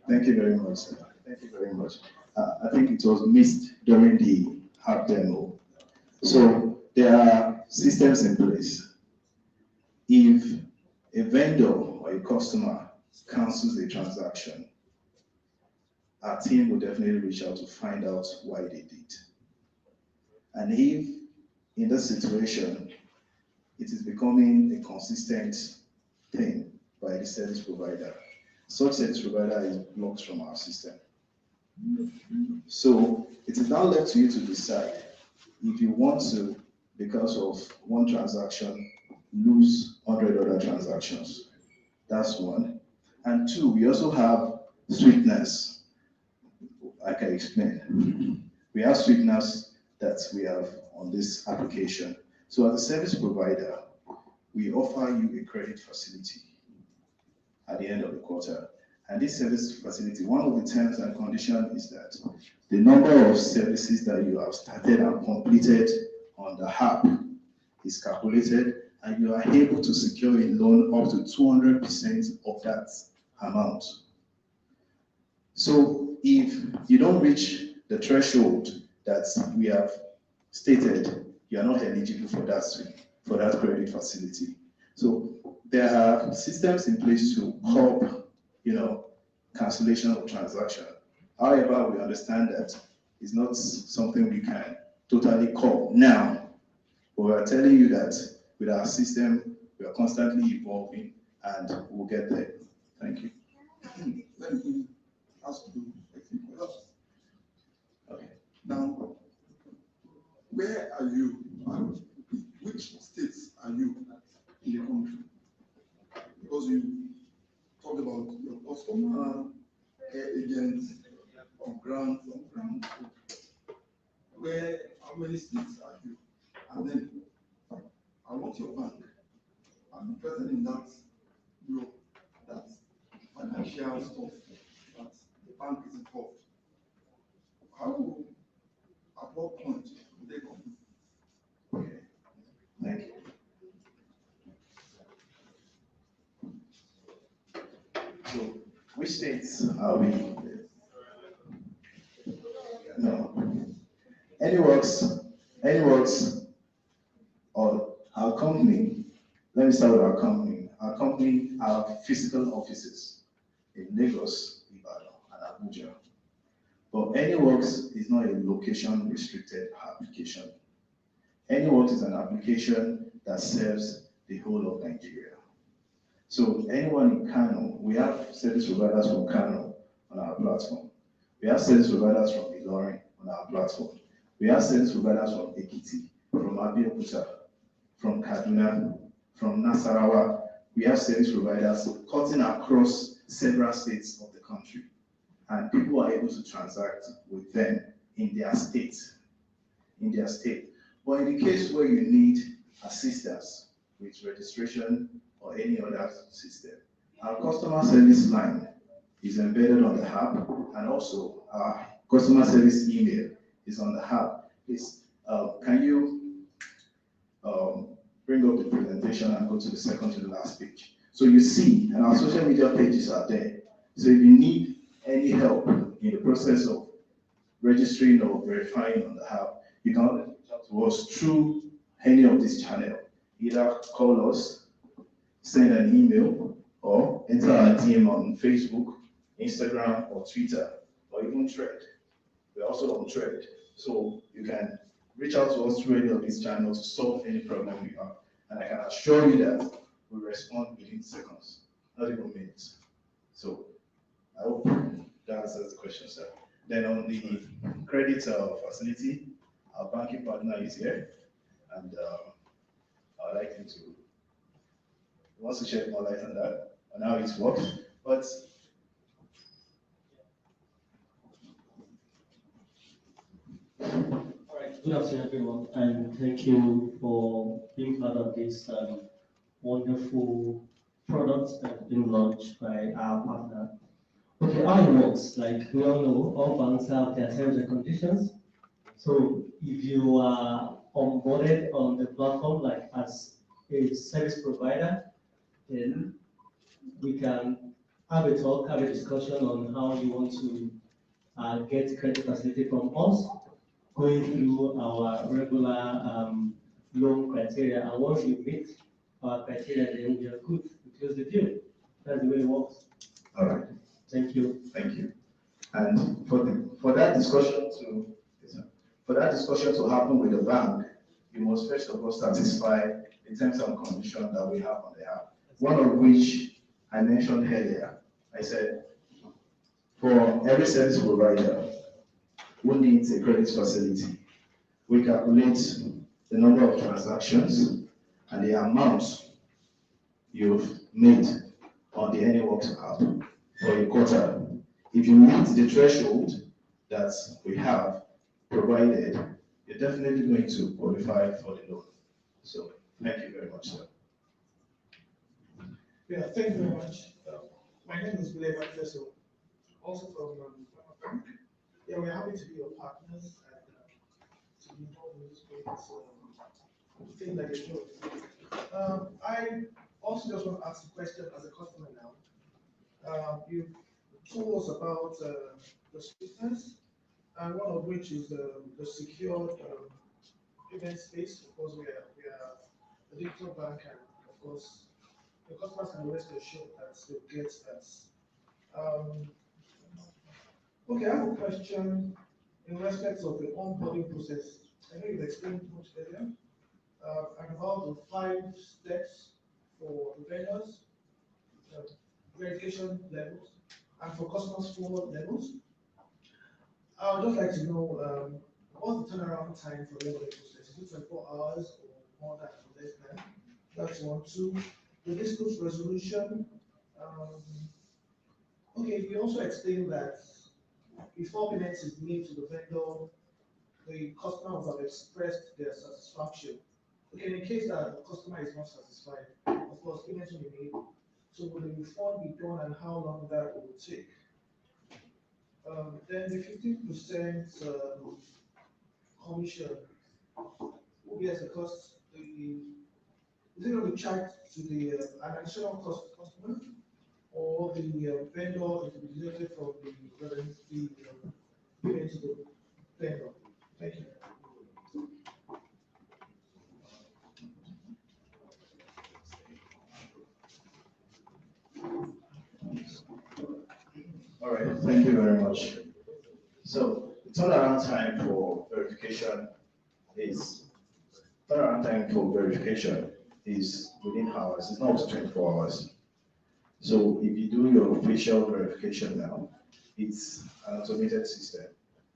Thank you very much. Thank you very much. I think it was missed during the app demo. So there are systems in place. If a vendor or a customer cancels a transaction, our team will definitely reach out to find out why they did. And if in this situation, it is becoming a consistent thing by the service provider, such service provider is blocked from our system. So it is now left to you to decide if you want to, because of one transaction, lose 100 other transactions. That's one. And two, we also have sweetness, like I explained. We have sweetness that we have on this application. So as a service provider, we offer you a credit facility at the end of the quarter. And this service facility, one of the terms and conditions is that the number of services that you have started and completed on the app is calculated, and you are able to secure a loan up to 200% of that amount. So if you don't reach the threshold that we have stated, you are not eligible for that credit facility. So there are systems in place to curb, cancellation of transaction. However, we understand that it's not something we can totally curb now. But we are telling you that with our system, we are constantly evolving and we'll get there. Thank you.
Let me ask you a few questions.
Okay.
Now, where are you? Which states are you in the country? Because you talked about your customer care agents on ground. How many states are you? And then I want your bank. I'm interested in that, that financial stuff that the bank is involved. At what point will they come?
Okay. Thank you. So, which states are we? No. ANYWORKX, or our company, let me start with our company. Our company have physical offices in Lagos, Ibadan, and Abuja. But ANYWORKX is not a location-restricted application. ANYWORKX is an application that serves the whole of Nigeria. So anyone in Kano, we have service providers from Kano on our platform. We have service providers from Ilorin on our platform. We have service providers from Ekiti, from Abeokuta, from Kaduna, from Nasarawa. We have service providers cutting across several states of the country. And people are able to transact with them in their state. But in the case where you need assistance with registration or any other system, our customer service line is embedded on the app, and also our customer service email is on the app. Please, can you bring up the presentation and go to the second to the last page? So you see, and our social media pages are there. So if you need any help in the process of registering or verifying on the app, you can reach out to us through any of this channel. Either call us, send an email, or enter our DM on Facebook, Instagram, or Twitter, or even Thread. We're also on Thread. So you can reach out to us through any of these channels to solve any problem you have. And I can assure you that we respond within seconds, not even minutes. So I hope that answers the question, sir. Then on the credit facility, our banking partner is here, and I'd like him to, he wants to shed more light on that, on how it works. But
all right, good afternoon, everyone, and thank you for being part of this wonderful product that's been launched by our partner. Okay, how it works, like we all know, all banks have their terms and conditions. So if you are onboarded on the platform, like as a service provider, then we can have a talk, have a discussion on how you want to get credit facility from us, going through our regular loan criteria. And once you meet our criteria, then we are good to close the deal. That's the way it works.
All right.
Thank you.
Thank you. And for that discussion to happen with the bank, you must first of all satisfy the terms and conditions that we have on the app. One of which I mentioned earlier. I said, for every service provider who needs a credit facility, we calculate the number of transactions and the amount you've made on the ANYWORKX app for a quarter. If you meet the threshold that we have provided, you're definitely going to qualify for the loan. So thank you very much, sir.
Yeah, thank you very much. My name is Billy Manifesto, also from a bank. Yeah, we're happy to be your partners and to be involved in this great thing that you're doing. I also just want to ask a question as a customer now. You told us about the sweetness, and one of which is the secured payment space, because we are a digital bank, and of course, the customers can rest assured that they'll get that. Okay, I have a question in respect of the onboarding process. I know you've explained much earlier about the 5 steps for the vendors, verification levels, and for customers 4 levels. I would just like to know what's the turnaround time for the onboarding process? Is it 24 hours or more than or less than? That's 1. 2, the dispute resolution. Okay, we also explained that before payment is made to the vendor, the customer will have expressed their satisfaction. Okay, in case that the customer is not satisfied, of course, payment will be made. So will the refund be done and how long that will take? Then the 15% commission who bears the cost? Is it going to be charged to the an additional cost customer, or the vendor is to be deducted from the payment to the vendor? Thank you.
All right, thank you very much. So the turnaround time for verification is within hours. It's not 24 hours. So if you do your facial verification now, it's an automated system.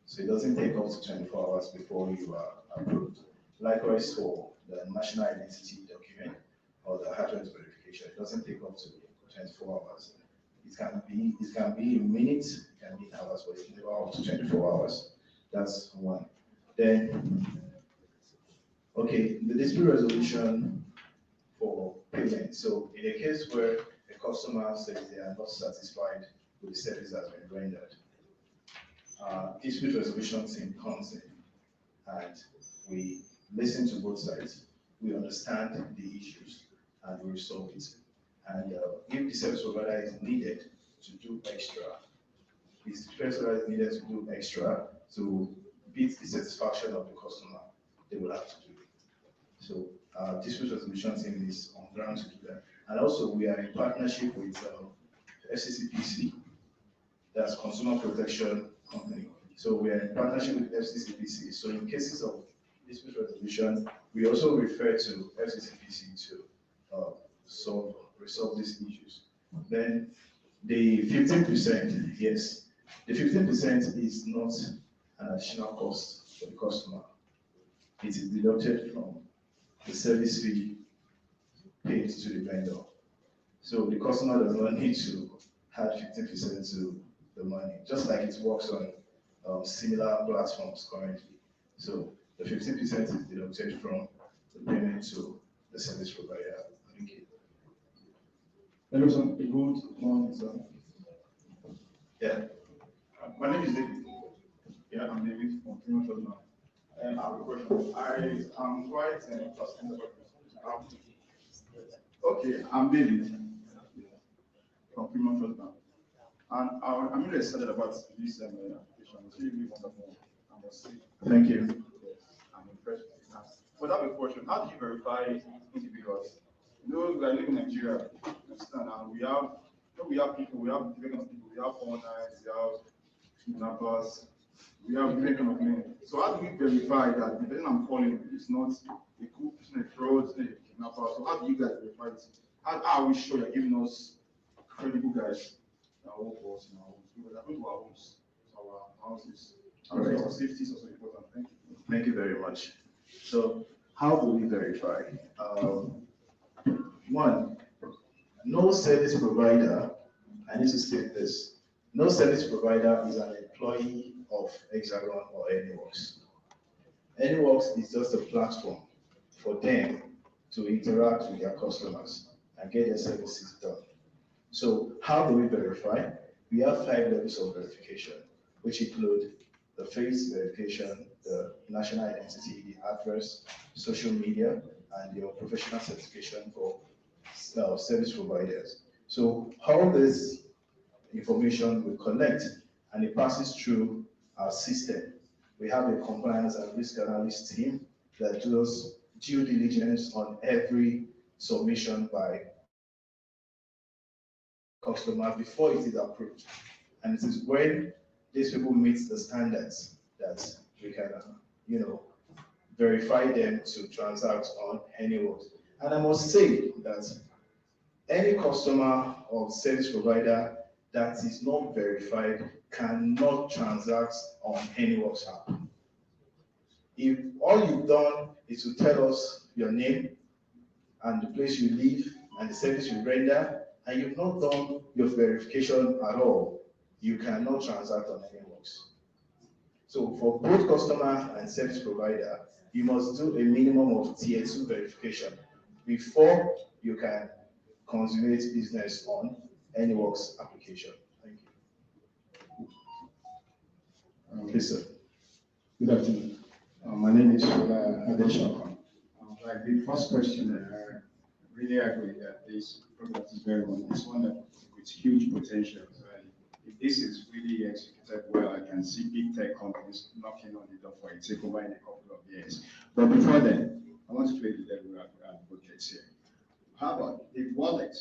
So it doesn't take up to 24 hours before you are approved. Likewise for the national identity document or the address verification, it doesn't take up to 24 hours. It can be in minutes, it can be in hours, but it's never up to 24 hours. That's one. Then, okay, the dispute resolution for payment. So in a case where a customer says they are not satisfied with the service that's been rendered, dispute resolution team comes in and we listen to both sides. We understand the issues and we resolve it. And if the service provider is needed to do extra, to beat the satisfaction of the customer, they will have to do it. So dispute resolution team is on ground to do that. And also we are in partnership with FCCPC, that's Consumer Protection Company. So we are in partnership with FCCPC. So in cases of dispute resolution, we also refer to FCCPC to resolve these issues. Then the 15%, yes, the 15% is not an additional cost for the customer. It is deducted from the service fee paid to the vendor. So the customer does not need to add 15% to the money, just like it works on similar platforms currently. So the 15% is deducted from the payment to the service provider. Thank you.
Hello, sir. Good morning, sir.
Yeah.
My name is David. Yeah, I'm David from Commercial now. I have a question. I am quite okay, I'm David from Commercial now. And I'm really excited about this application. It's really wonderful. I must say.
Thank you.
Yes, I'm impressed with it. But I have a question. How do you verify individuals? You know, we are living in Nigeria, understand, and we have people, we have different kinds of people, we have foreigners, we have kidnappers. We have different kind of men. So how do we verify that the person I'm calling is not a cook, it's not a fraud, it's not a kidnapper? So how do you guys verify it? How are we sure you're giving us credible guys that work for us in our homes? Because I go to our homes, our houses.
All right.
Our safety is also important. Thank you.
Thank you very much. So how do we verify? One, no service provider, I need to state this, no service provider is an employee of Hexagon or ANYWORKX. ANYWORKX is just a platform for them to interact with their customers and get their services done. So how do we verify? We have 5 levels of verification, which include the face verification, the national identity, the address, social media, and your professional certification for service providers. So all this information we collect and it passes through our system. We have a compliance and risk analyst team that does due diligence on every submission by customer before it is approved. And it is when these people meet the standards that we can, verify them to transact on ANYWORKX. And I must say that any customer or service provider that is not verified cannot transact on ANYWORKX app. If all you've done is to tell us your name and the place you live and the service you render, and you've not done your verification at all, you cannot transact on ANYWORKX. So for both customer and service provider, you must do a minimum of tier 2 verification before you can consummate business on ANYWORKX application. Thank you. Please, sir.
Good afternoon. My name is Adeshokon. Like the first question, I really agree that this product is very wonderful. It's wonderful with huge potential. So if this is really executed well, I can see big tech companies knocking on the door for it, take over in a couple of years. But before then, I want to play the devil advocate here. How about the wallet?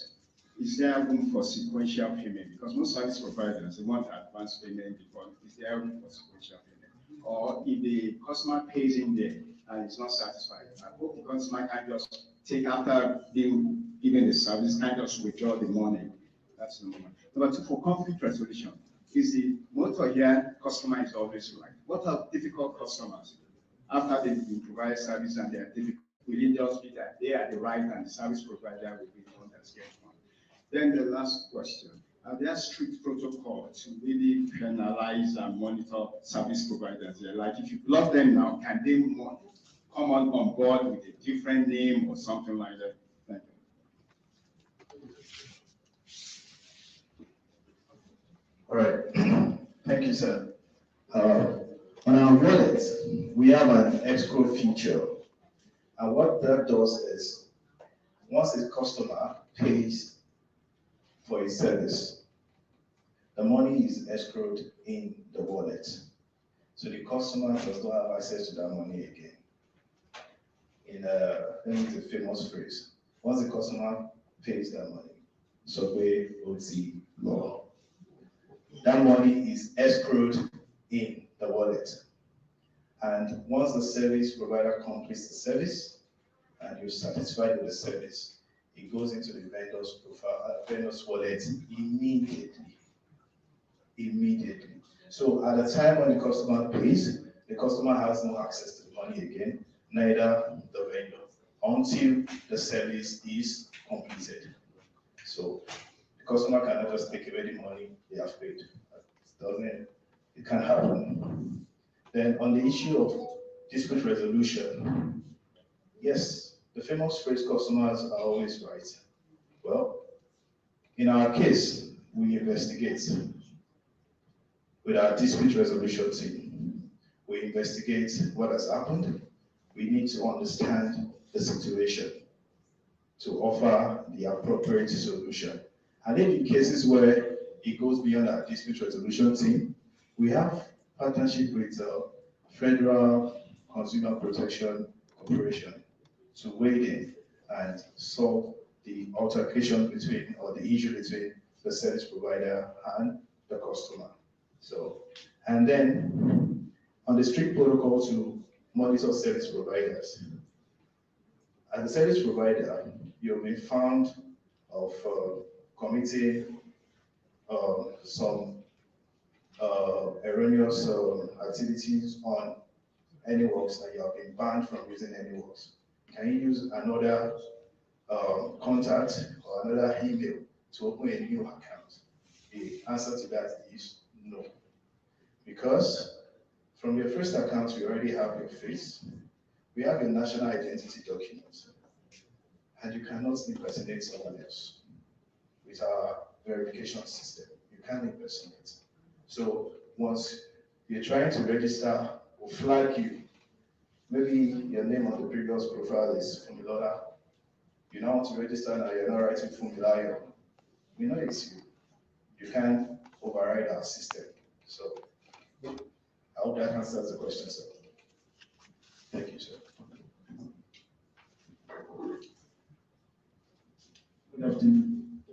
Is there room for sequential payment? Because most service providers, they want advance payment before. Is there room for sequential payment? Or if the customer pays in there and is not satisfied, I hope the customer can just take after being given the service and just withdraw the money. That's number one. Number two, for conflict resolution, is the motto here, customer is always right. What are difficult customers? After they've been provided service and they are difficult, will it just be that they are the right and the service provider will be the one that's getting one? Then the last question, are there strict protocols to really penalize and monitor service providers here? Like if you block them now, can they come on board with a different name or something like that? Thank you.
All right. Thank you, sir. On our wallet, we have an escrow feature. And what that does is, once a customer pays for a service, the money is escrowed in the wallet. So the customer does not have access to that money again. Let me use a famous phrase. Once the customer pays that money, subway, OT, law, that money is escrowed in the wallet. And once the service provider completes the service and you're satisfied with the service, it goes into the vendor's profile, vendor's wallet immediately. So at the time when the customer pays, the customer has no access to the money again, neither the vendor, until the service is completed. So the customer cannot just take away the money they have paid. It can't happen. Then on the issue of dispute resolution, yes, the famous phrase, customers are always right. Well, in our case, we investigate with our dispute resolution team. We investigate what has happened. We need to understand the situation to offer the appropriate solution. And in cases where it goes beyond our dispute resolution team, we have partnership with Federal Consumer Protection Corporation to weigh in and solve the altercation between, or the issue between the service provider and the customer. So And then on the strict protocol to monitor service providers. As a service provider, you've been found of committing some erroneous activities on ANYWORKX, and you have been banned from using ANYWORKX. Can you use another contact or another email to open a new account? The answer to that is no. Because from your first account, we already have your face. We have your national identity document. And you cannot impersonate someone else with our verification system. You can't impersonate. So once you're trying to register, we'll flag you. Maybe your name on the previous profile is Fumilola. You now want to register now, you're not writing Fumilayo. We know it's you. You can't override our system. So I hope that answers the question, sir. Thank you, sir.
Good afternoon.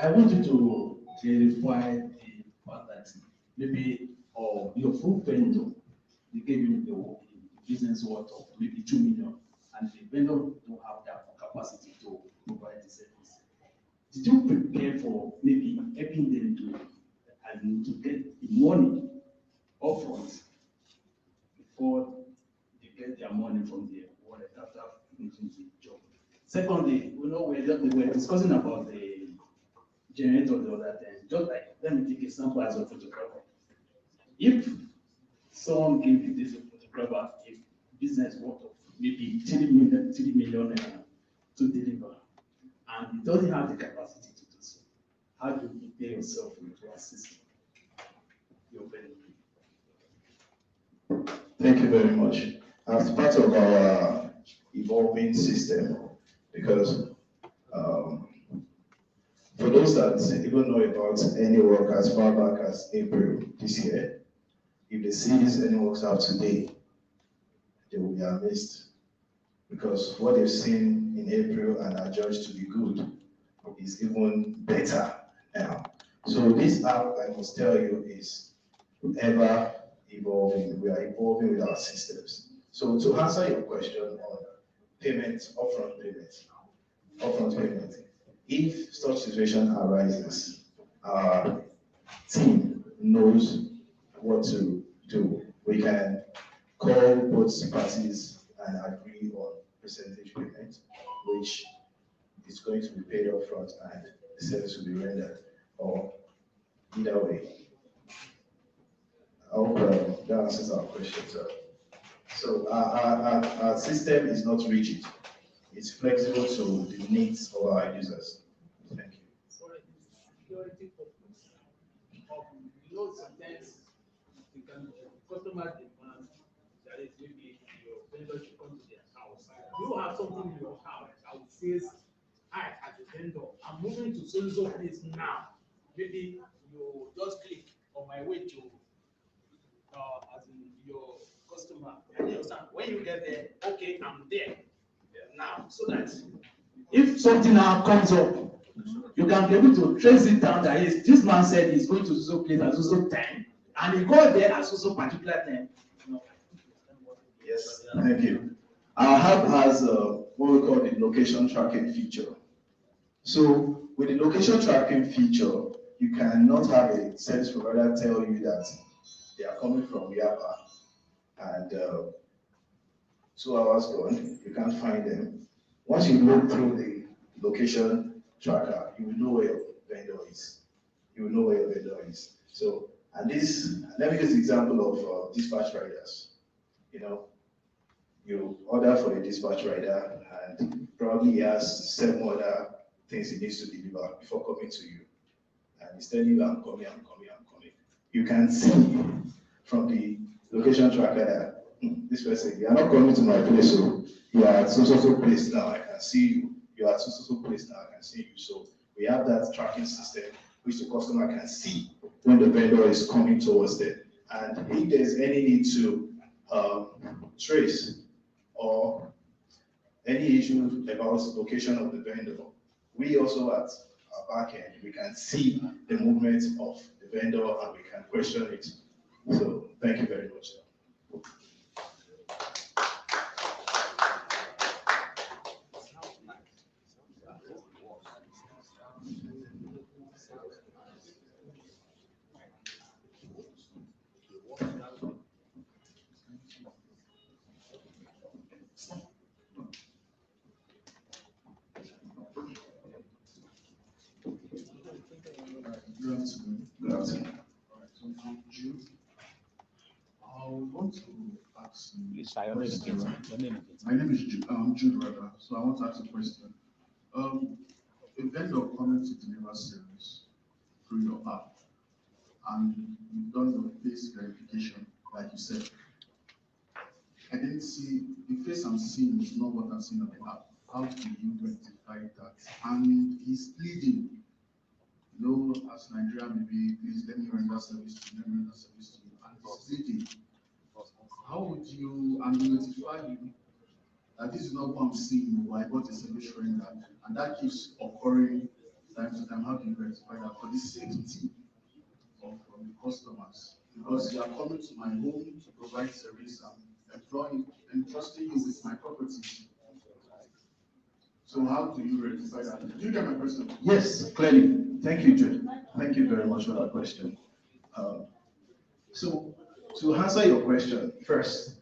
I want you to clarify the fact that maybe your full vendor, they gave you the business worth of maybe 2 million, and the vendor don't have that capacity to provide the service. Did you prepare for maybe helping them to get the money upfront before they get their money from the wallet after finishing the job? Secondly, we were discussing about the generator the other time. Just like, let me take a sample as a photographer. If someone gave you this photographer a business worth of maybe 3 million to deliver, and you doesn't have the capacity to do so, how do you prepare yourself to assist your vendor?
Thank you very much. As part of our evolving system, because for those that even know about ANYWORKX as far back as April this year, if they see this ANYWORKX app today, they will be amazed, because what they've seen in April and are judged to be good is even better now. So this app, I must tell you, is ever evolving. We are evolving with our systems. So to answer your question on payment, upfront payment, if such situation arises, our team knows what to do. We can call both parties and agree on percentage payment, which is going to be paid upfront and the service will be rendered, or either way. I hope that answers our question, sir. So our system is not rigid. It's flexible to the needs of our users. Thank you.
For security purpose, sometimes customer demand that is maybe your vendor should come to their house. You have something in your house that says, I, as a vendor, I'm moving to so place now. Maybe you just click on my way to as in your customer. And you understand, when you get there, okay, I'm there now, so that
if something now comes up, you can be able to trace it down that this man said he's going to so place at so time, and he got there at so particular time.
Yes, thank you. Our app has what we call the location tracking feature. So with the location tracking feature, you cannot have a service provider tell you that they are coming from Yaba and 2 hours gone, you can't find them. Once you look through the location tracker, you will know where your vendor is. You will know where your vendor is. So, and this, let me use the example of dispatch riders. You order for a dispatch rider and probably he has 7 other things he needs to deliver before coming to you. And he's telling you, I'm coming. You can see from the location tracker that this person, you are not coming to my place, so you are at so place now, I can see you. You are at so place now, I can see you. So we have that tracking system which the customer can see when the vendor is coming towards them. And if there's any need to trace or any issue about location of the vendor, we also at our back end, we can see the movement of the vendor and we can question it So thank you very much.
Good afternoon.
Good afternoon.
All right, so I'm Jude. I would want to ask you a
Your
question.
name again.
My name is Jude rather, so I want to ask a question. A vendor coming to deliver service through your app, and you've done your face verification, like you said. I didn't see, the face I'm seeing is not what I'm seeing on the app. How do you rectify that? And he's pleading, you know, as Nigeria, maybe, please let me render service to you, let me render service to you, and he's pleading. How would you, and notify you that this is not what I'm seeing, or I got a service render, and that keeps occurring time to time? How do you rectify that for the safety of the customers? Because you are coming to my home to provide service, I'm employing and trusting you with my property. So how do you rectify that? Do you get my question?
Yes, clearly. Thank you, Jude. Thank you very much for that question. So to answer your question, first,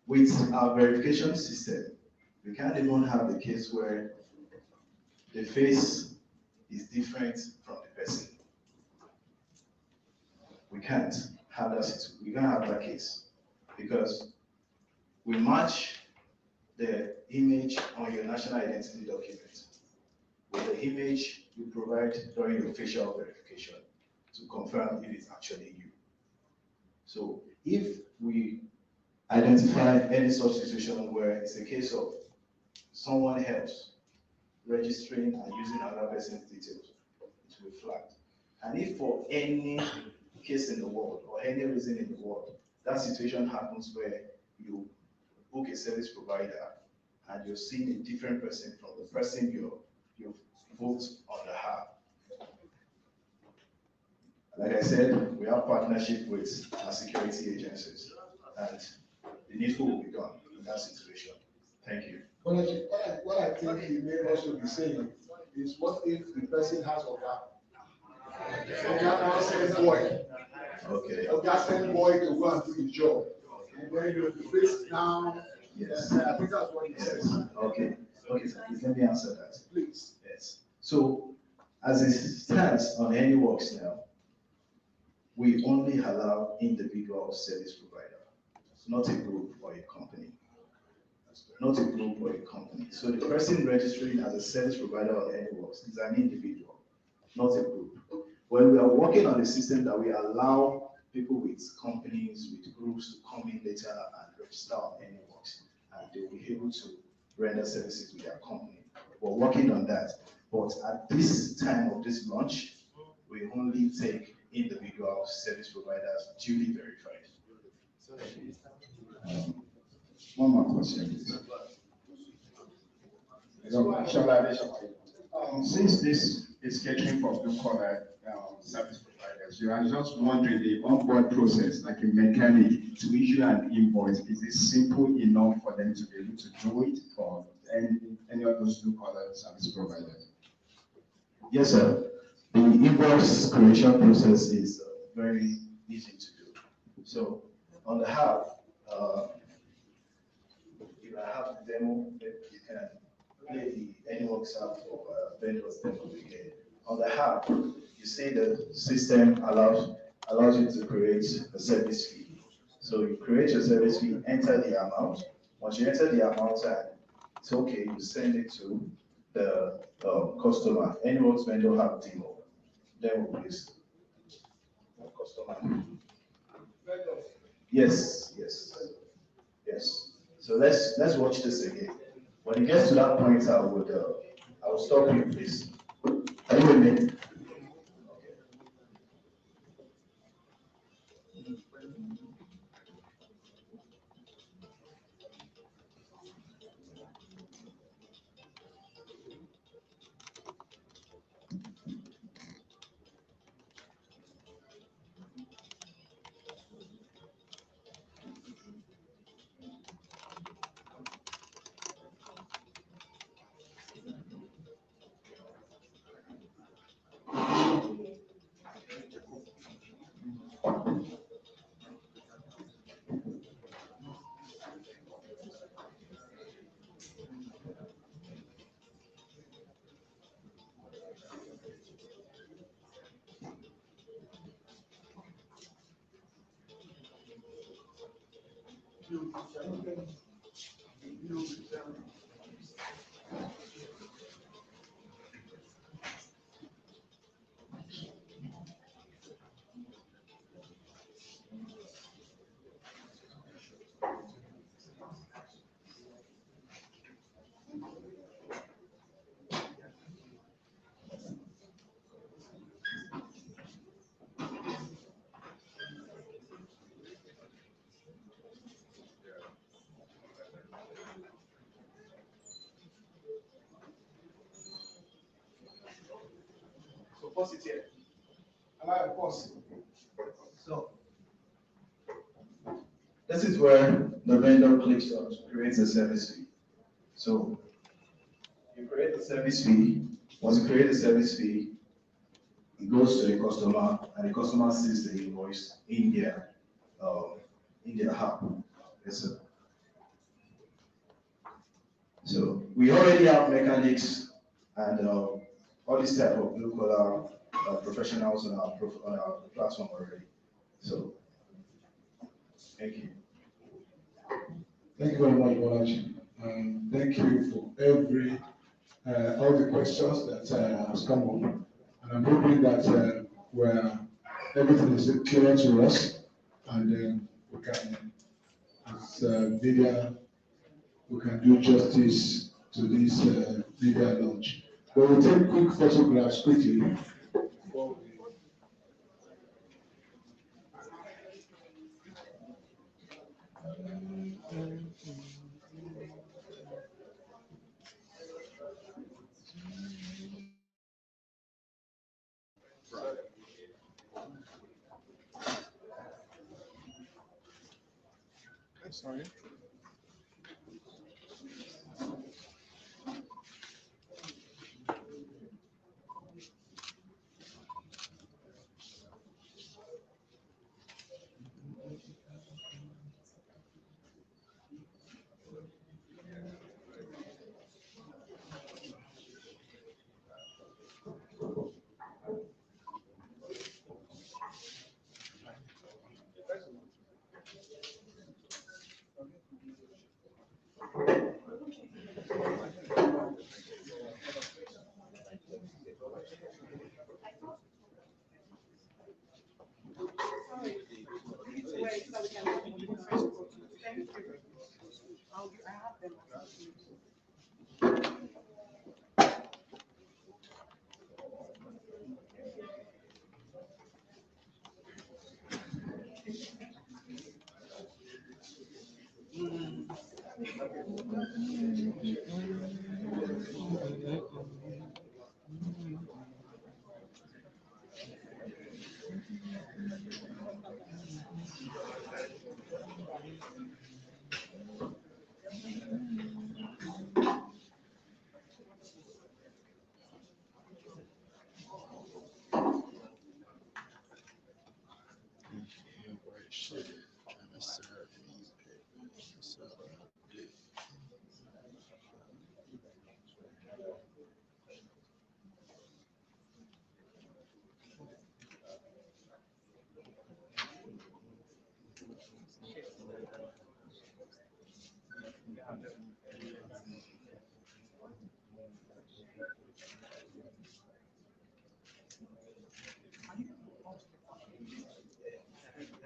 with our verification system, we can't even have a case where the face is different from the person. We can't have that. We can't have that case because we match the image on your national identity document with the image you provide during your facial verification to confirm if it's actually you. So if we identify any such situation where it's a case of someone else registering and using another person's details, it will be flagged. And if for any case in the world or any reason in the world, that situation happens where you book a service provider and you're seeing a different person from the person you've booked on the app. Like I said, we have partnership with our security agencies, and the needful will be done in that situation. Thank you.
What I think the neighbors should be saying is, what if the person has Oga send boy?
Okay.
Oga send boy to go and do his job, and then you face down.
Yes.
I think that's what he says.
Okay. Okay, so please let me answer that.
Please.
Yes. So, as it stands on ANYWORKX now, we only allow individual service provider, not a group or a company. Not a group or a company. So the person registering as a service provider on ANYWORKX is an individual, not a group. When we are working on a system that we allow people with companies, with groups to come in later and register on ANYWORKX, and they will be able to render services with their company. We're working on that. But at this time of this launch, we only take individual service providers duly verified.
One more question. Since this is catering for blue collar service providers, you are just wondering the onboard process, like a mechanic to issue an invoice, is it simple enough for them to be able to do it for any of those blue collar service providers?
Yes, sir. The invoice creation process is very easy to do. So on the app, if I have the demo, then you can play the ANYWORKX app for vendors demo again. On the app, you see the system allows you to create a service fee. So you create your service fee, enter the amount. Once you enter the amount, it's okay, you send it to the customer. ANYWORKX vendor have demo. Demo, please. Customer. Yes, yes, yes. So let's watch this again. When it gets to that point, I will stop you, please. Are you with me?
So pause it here. Allow a pause.
So this is where the vendor clicks on create a service fee. So you create a service fee. Once you create a service fee, it goes to the customer, and the customer sees the invoice in their app. Yes, sir. So we already have mechanics and all this type of blue collar professionals on our platform already. So thank you.
Thank you very much, Bolaji. Thank you for all the questions that has come up. And I'm hoping that everything is clear to us, and we can, as media, we can do justice to this media launch. But we'll take quick photographs quickly. Sorry.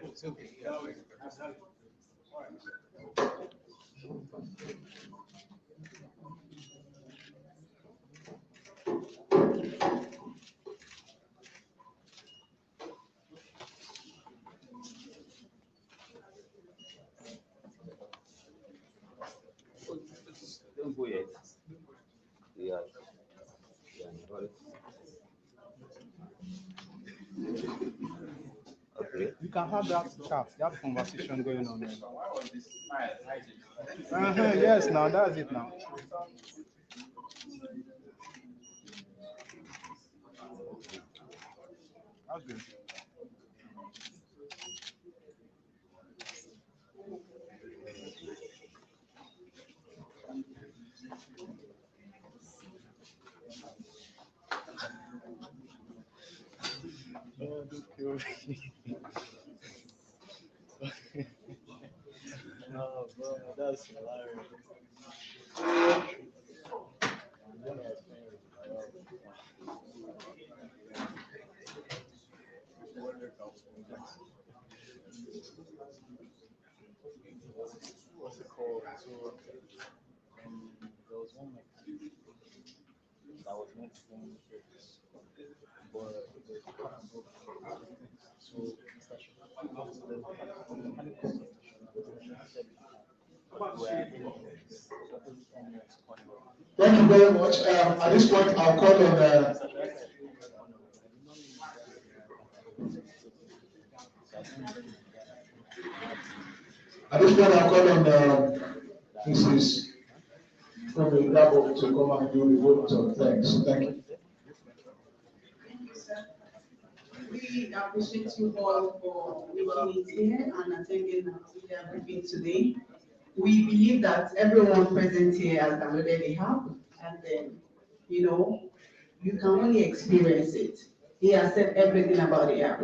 It's okay.
Don't go yet. Yeah. Okay.
You can have that chat, that conversation going on. Yes, now that's it now. That's good.
Oh, bro, that's hilarious. What's it called? So, there was one like that was meant to be but it was kind of broken. So, Mr.
Thank you very much. At this point, I'll call on Mrs. Kobe Dabo to come and do the vote of thanks. Thank you.
Thank you, sir. We appreciate you all for making it here and attending our media briefing today. We believe that everyone present here has downloaded the app, and then, you can only experience it. He has said everything about the app.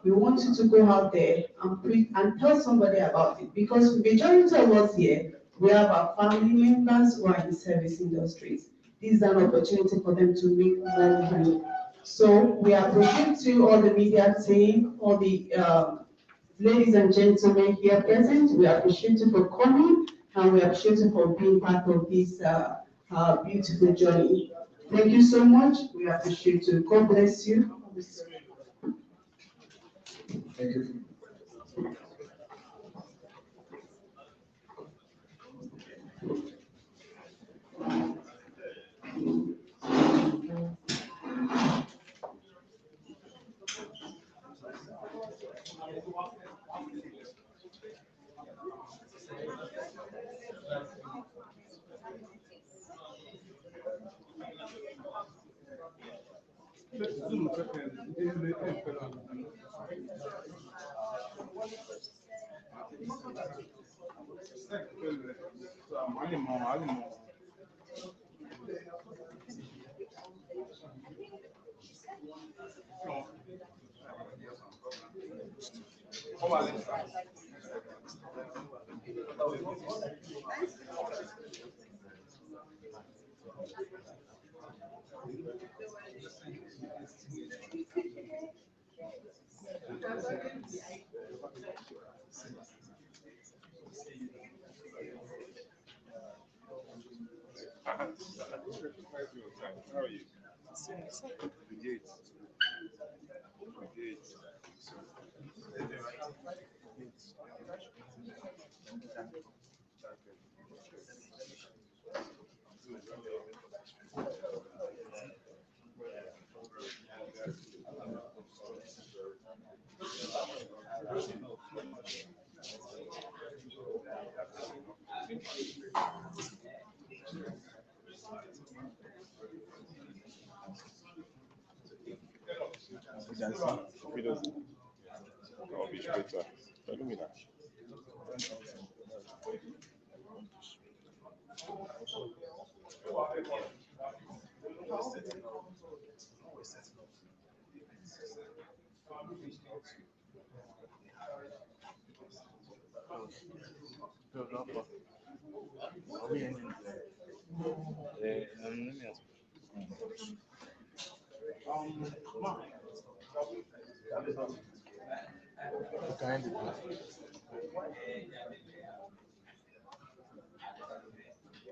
We want you to go out there and tell somebody about it, because majority of us here, we have our family members who are in service industries. This is an opportunity for them to make more money. So we appreciate you, all the media team, all the ladies and gentlemen here present. We appreciate you for coming, and we appreciate you for being part of this beautiful journey. Thank you so much. We appreciate you. God bless you.
Thank you.
How are you?